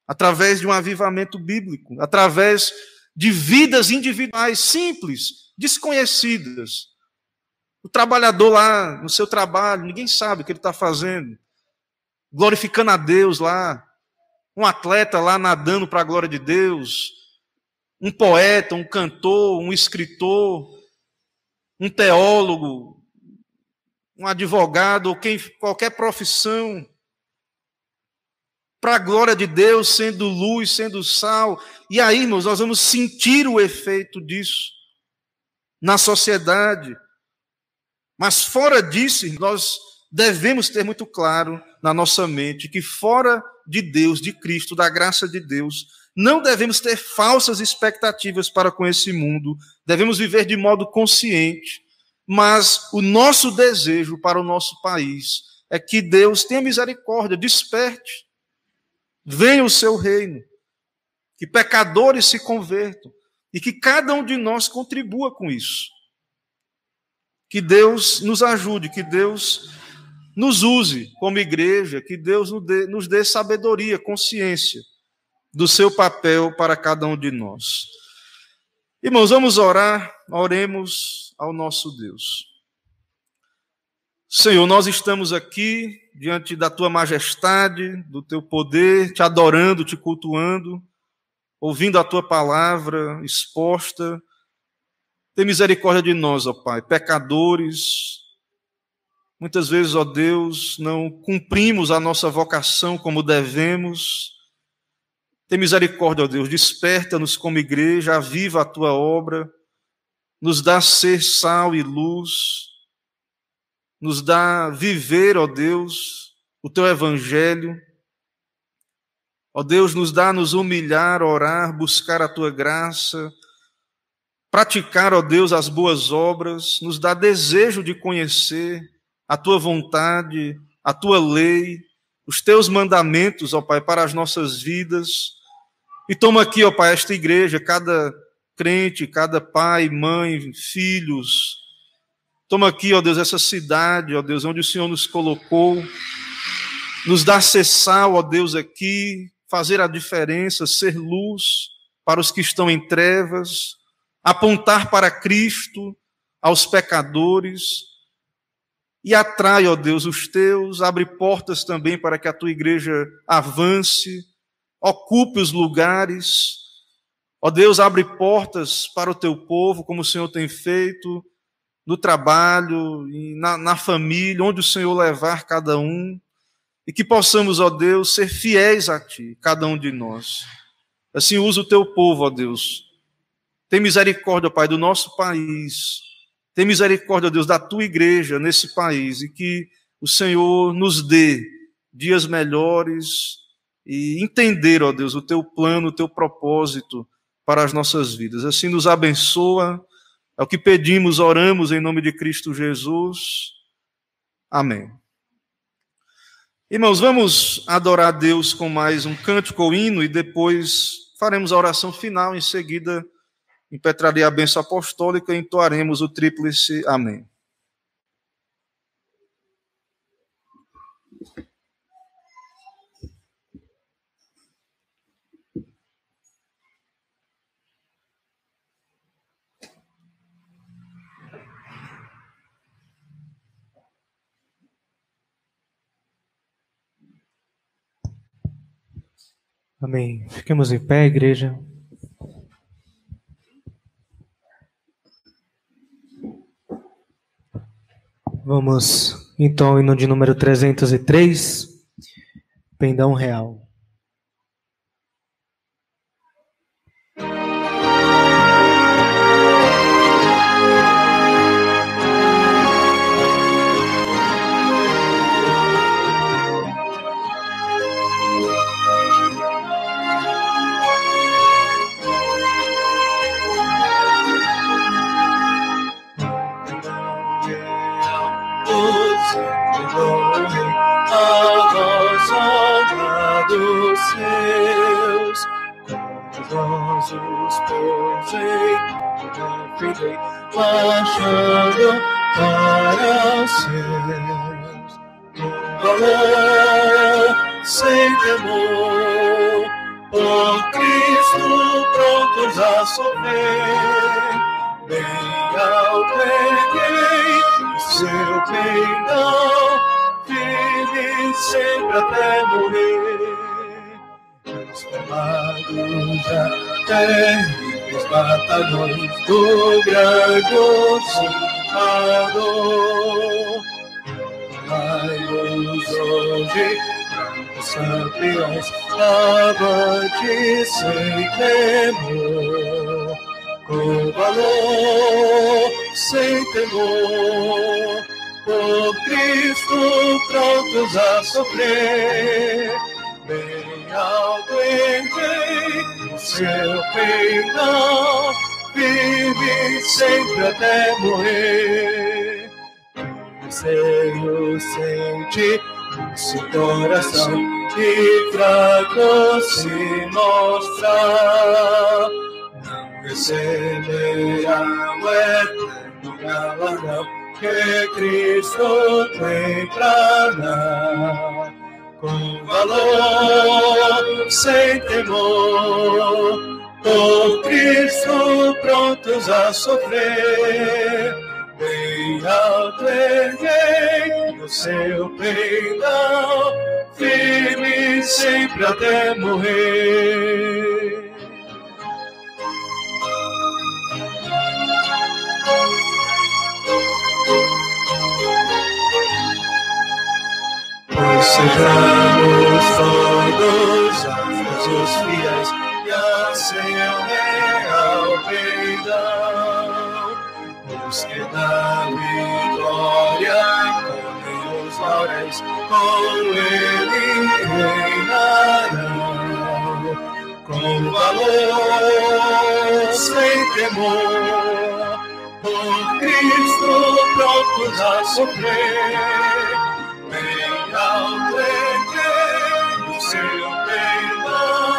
A: Através de um avivamento bíblico, através de vidas individuais simples, desconhecidas. O trabalhador lá no seu trabalho, ninguém sabe o que ele está fazendo, glorificando a Deus lá. Um atleta lá nadando para a glória de Deus. Um poeta, um cantor, um escritor, um teólogo, um advogado, ou qualquer profissão, para a glória de Deus, sendo luz, sendo sal. E aí, irmãos, nós vamos sentir o efeito disso na sociedade. Mas fora disso, nós devemos ter muito claro na nossa mente que fora de Deus, de Cristo, da graça de Deus, não devemos ter falsas expectativas para com esse mundo, devemos viver de modo consciente, mas o nosso desejo para o nosso país é que Deus tenha misericórdia, desperte, venha o seu reino, que pecadores se convertam e que cada um de nós contribua com isso. Que Deus nos ajude, que Deus nos use como igreja, que Deus nos dê sabedoria, consciência do seu papel para cada um de nós. Irmãos, vamos orar, oremos ao nosso Deus. Senhor, nós estamos aqui diante da tua majestade, do teu poder, te adorando, te cultuando, ouvindo a tua palavra exposta. Tem misericórdia de nós, ó Pai, pecadores. Muitas vezes, ó Deus, não cumprimos a nossa vocação como devemos. Tem misericórdia, ó Deus, desperta-nos como igreja, aviva a tua obra, nos dá ser sal e luz, nos dá viver, ó Deus, o teu evangelho. Ó Deus, nos dá nos humilhar, orar, buscar a tua graça, praticar, ó Deus, as boas obras, nos dá desejo de conhecer a tua vontade, a tua lei, os teus mandamentos, ó Pai, para as nossas vidas. E toma aqui, ó Pai, esta igreja, cada crente, cada pai, mãe, filhos. Toma aqui, ó Deus, essa cidade, ó Deus, onde o Senhor nos colocou. Nos dá ser sal, ó Deus, aqui, fazer a diferença, ser luz para os que estão em trevas, apontar para Cristo, aos pecadores. E atrai, ó Deus, os teus, abre portas também para que a tua igreja avance, ocupe os lugares. Ó Deus, abre portas para o teu povo, como o Senhor tem feito, no trabalho, na família, onde o Senhor levar cada um. E que possamos, ó Deus, ser fiéis a Ti, cada um de nós. Assim, usa o teu povo, ó Deus. Tem misericórdia, Pai, do nosso país. Tem misericórdia, ó Deus, da Tua igreja nesse país. E que o Senhor nos dê dias melhores e entender, ó Deus, o Teu plano, o Teu propósito para as nossas vidas. Assim nos abençoa. É o que pedimos, oramos em nome de Cristo Jesus. Amém. Irmãos, vamos adorar a Deus com mais um cântico ou hino e depois faremos a oração final. Em seguida, impetrarei a bênção apostólica e entoaremos o tríplice amém.
B: Amém. Fiquemos em pé, igreja. Vamos, então, ao hino de número 303. pendão real.
C: Seus poderosos pousei, marchando para os céus, com valor, sem temor, por Cristo prontos a sofrer, bem alteguei o seu pendão, firme sempre até morrer. Transformados já terríveis batalhões do grande usurpador. Dai-nos hoje, os campeões, avante sem temor, com valor, sem temor, por Cristo prontos a sofrer. Bem alto erguei o seu pendão, firme sempre até morrer. Anseio sente o seu coração e fraco se mostrar. Não receberá o eterno galardão que Cristo tem pra dar. Com valor, sem temor, por Cristo prontos a sofrer, bem alto erguei o seu pendão, firme sempre até morrer. Pois sejamos todos anjos fiéis e a seu real pendão, os que da vitória comem os lauréis, com ele reinarão, com valor, sem temor, por Cristo prontos a sofrer. Alto erguei o seu pendão,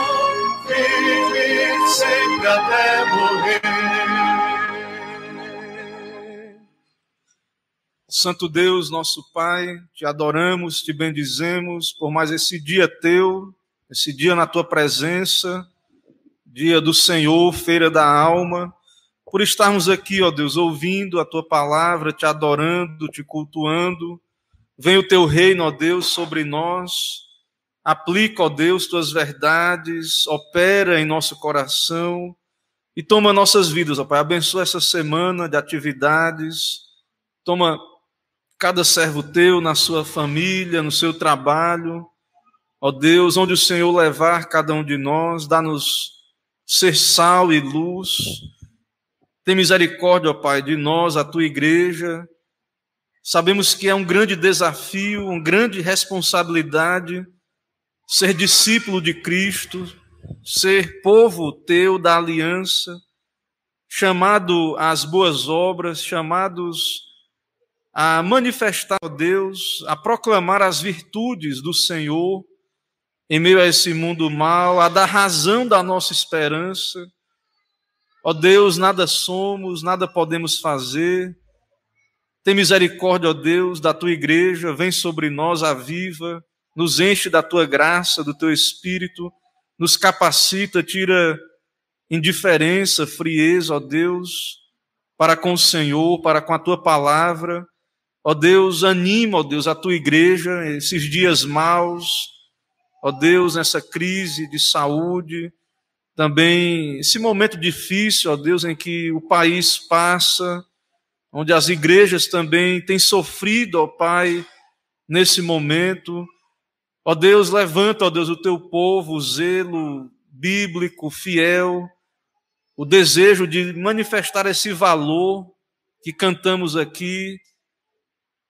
C: firme sempre até morrer.
A: Santo Deus, nosso Pai, te adoramos, te bendizemos por mais esse dia teu, esse dia na tua presença, dia do Senhor, feira da alma, por estarmos aqui, ó Deus, ouvindo a tua palavra, te adorando, te cultuando. Vem o teu reino, ó Deus, sobre nós, aplica, ó Deus, tuas verdades, opera em nosso coração e toma nossas vidas, ó Pai. Abençoa essa semana de atividades, toma cada servo teu na sua família, no seu trabalho, ó Deus, onde o Senhor levar cada um de nós, dá-nos ser sal e luz. Tem misericórdia, ó Pai, de nós, a tua igreja. Sabemos que é um grande desafio, uma grande responsabilidade ser discípulo de Cristo, ser povo teu da aliança, chamado às boas obras, chamados a manifestar a Deus, a proclamar as virtudes do Senhor em meio a esse mundo mau, a dar razão da nossa esperança. Ó Deus, nada somos, nada podemos fazer. Tem misericórdia, ó Deus, da tua igreja, vem sobre nós, aviva, nos enche da tua graça, do teu Espírito, nos capacita, tira indiferença, frieza, ó Deus, para com o Senhor, para com a tua palavra. Ó Deus, anima, ó Deus, a tua igreja, esses dias maus, ó Deus, nessa crise de saúde, também esse momento difícil, ó Deus, em que o país passa, onde as igrejas também têm sofrido, ó Pai, nesse momento. Ó Deus, levanta, ó Deus, o teu povo, o zelo bíblico, fiel, o desejo de manifestar esse valor que cantamos aqui,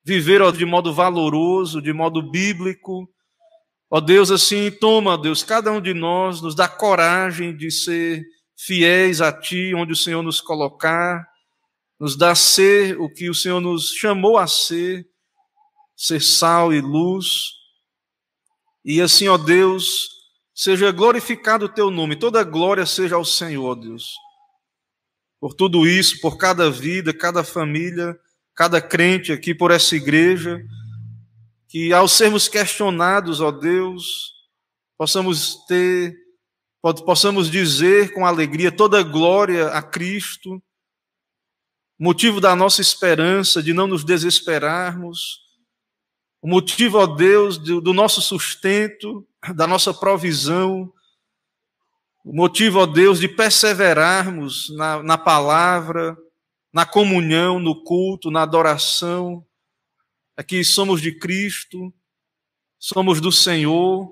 A: viver, ó, de modo valoroso, de modo bíblico. Ó Deus, assim, toma, ó Deus, cada um de nós, nos dá coragem de ser fiéis a Ti, onde o Senhor nos colocar, nos dá ser o que o Senhor nos chamou a ser sal e luz. E assim, ó Deus, seja glorificado o Teu nome, toda glória seja ao Senhor, ó Deus. Por tudo isso, por cada vida, cada família, cada crente aqui, por essa igreja, que ao sermos questionados, ó Deus, possamos dizer com alegria toda glória a Cristo, motivo da nossa esperança, de não nos desesperarmos, o motivo, ó Deus, do nosso sustento, da nossa provisão, o motivo, ó Deus, de perseverarmos na palavra, na comunhão, no culto, na adoração. Aqui somos de Cristo, somos do Senhor,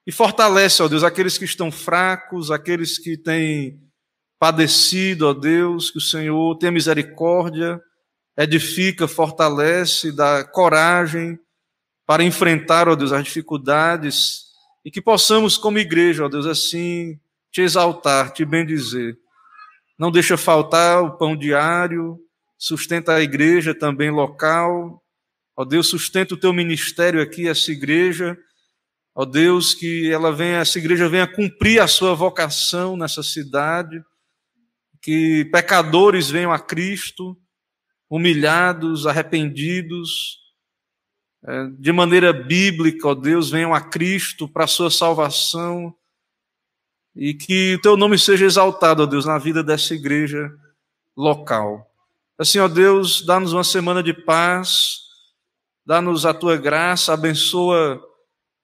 A: e fortalece, ó Deus, aqueles que estão fracos, aqueles que têm padecido, ó Deus, que o Senhor tenha misericórdia, edifica, fortalece, dá coragem para enfrentar, ó Deus, as dificuldades, e que possamos, como igreja, ó Deus, assim, te exaltar, te bendizer. Não deixa faltar o pão diário, sustenta a igreja também local. Ó Deus, sustenta o teu ministério aqui, essa igreja. Ó Deus, que essa igreja venha cumprir a sua vocação nessa cidade. Que pecadores venham a Cristo, humilhados, arrependidos, de maneira bíblica, ó Deus, venham a Cristo para a sua salvação. E que o teu nome seja exaltado, ó Deus, na vida dessa igreja local. Assim, ó Deus, dá-nos uma semana de paz, dá-nos a tua graça, abençoa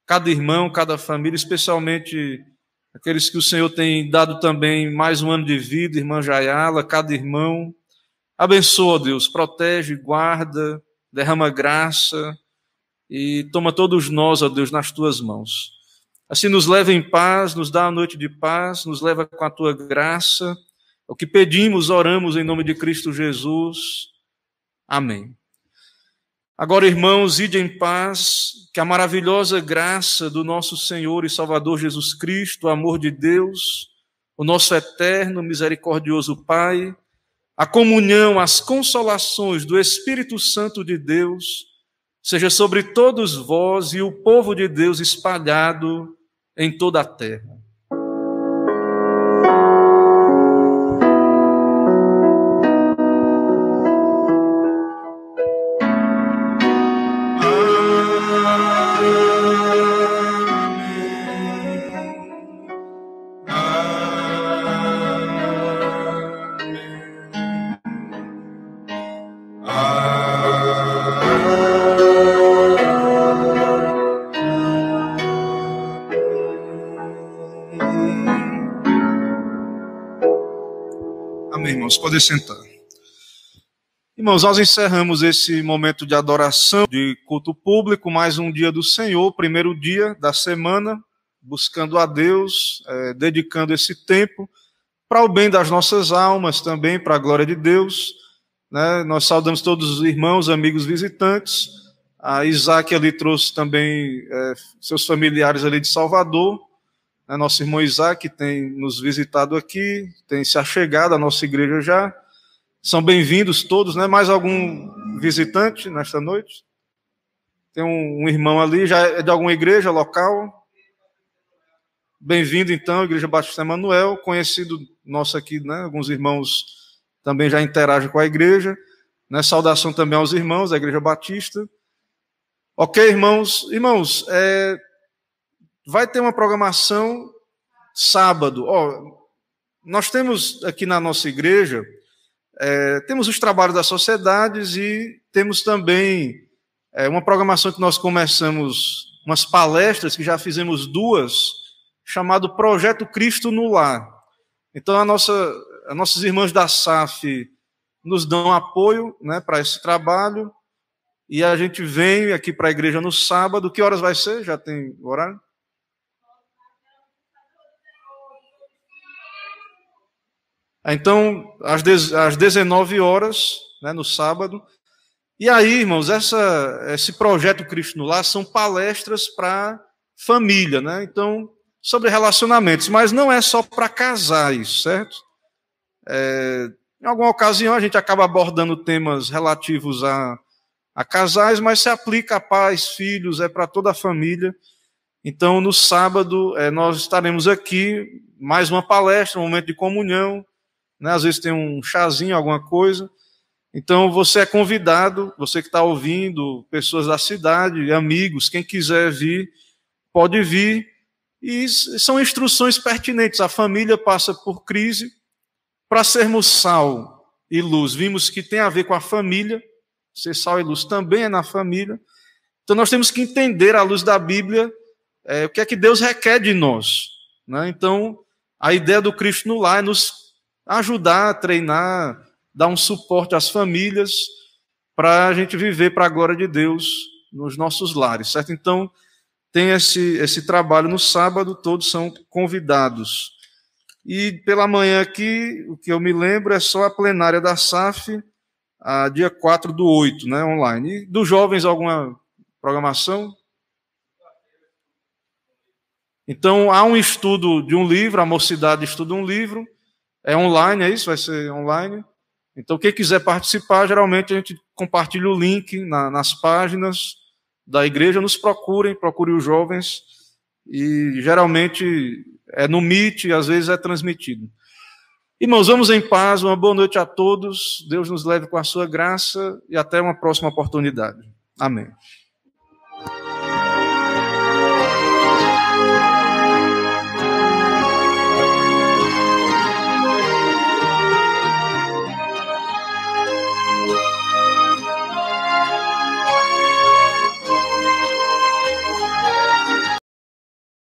A: cada irmão, cada família, especialmente aqueles que o Senhor tem dado também mais um ano de vida, irmã Jayala, cada irmão. Abençoa, ó Deus, protege, guarda, derrama graça e toma todos nós, ó Deus, nas tuas mãos. Assim nos leva em paz, nos dá a noite de paz, nos leva com a tua graça. O que pedimos, oramos em nome de Cristo Jesus. Amém. Agora, irmãos, ide em paz, que a maravilhosa graça do nosso Senhor e Salvador Jesus Cristo, o amor de Deus, o nosso eterno, misericordioso Pai, a comunhão, as consolações do Espírito Santo de Deus, seja sobre todos vós e o povo de Deus espalhado em toda a terra. Pode sentar. Irmãos, nós encerramos esse momento de adoração, de culto público, mais um dia do Senhor, primeiro dia da semana, buscando a Deus, dedicando esse tempo para o bem das nossas almas também, para a glória de Deus. Né? Nós saudamos todos os irmãos, amigos, visitantes. A Isaac ali trouxe também seus familiares ali de Salvador. Nosso irmão Isaac tem nos visitado aqui, tem se achegado à nossa igreja já. São bem-vindos todos, né? Mais algum visitante nesta noite? Tem um irmão ali, já é de alguma igreja local? Bem-vindo, então, à Igreja Batista Emanuel, conhecido nosso aqui, né? Alguns irmãos também já interagem com a igreja. Né? Saudação também aos irmãos da Igreja Batista. Ok, irmãos? Irmãos, vai ter uma programação sábado. Nós temos aqui na nossa igreja, temos os trabalhos das sociedades e temos também uma programação que nós começamos, umas palestras, que já fizemos 2, chamado Projeto Cristo no Lar. Então, as nossas irmãs da SAF nos dão apoio, né, para esse trabalho. e a gente vem aqui para a igreja no sábado. Que horas vai ser? Já tem horário? Então, às 19 horas, né, no sábado. E aí, irmãos, esse projeto Cristo no Lar são palestras para família, né? Então, sobre relacionamentos, mas não é só para casais, certo? Em alguma ocasião a gente acaba abordando temas relativos a casais, mas se aplica a pais, filhos, é para toda a família. Então, no sábado, nós estaremos aqui, mais uma palestra, um momento de comunhão, né? Às vezes tem um chazinho, alguma coisa. Então, você é convidado, você que está ouvindo, pessoas da cidade, amigos, quem quiser vir, pode vir. E são instruções pertinentes. A família passa por crise. Para sermos sal e luz, vimos que tem a ver com a família. Ser sal e luz também é na família. Então, nós temos que entender, à luz da Bíblia, o que é que Deus requer de nós, né? Então, a ideia do Cristo no Lar é nos ajudar a treinar, dar um suporte às famílias para a gente viver para a glória de Deus nos nossos lares, certo? Então, tem esse trabalho no sábado, todos são convidados. E pela manhã aqui, o que eu me lembro é só a plenária da SAF, dia 4/8, né, online. E dos jovens, alguma programação? Então, há um estudo de um livro, a mocidade estuda um livro, é online, é isso? Vai ser online? Então, quem quiser participar, geralmente a gente compartilha o link nas páginas da igreja, nos procure os jovens, e geralmente é no Meet, às vezes é transmitido. Irmãos, vamos em paz, uma boa noite a todos, Deus nos leve com a sua graça, e até uma próxima oportunidade. Amém.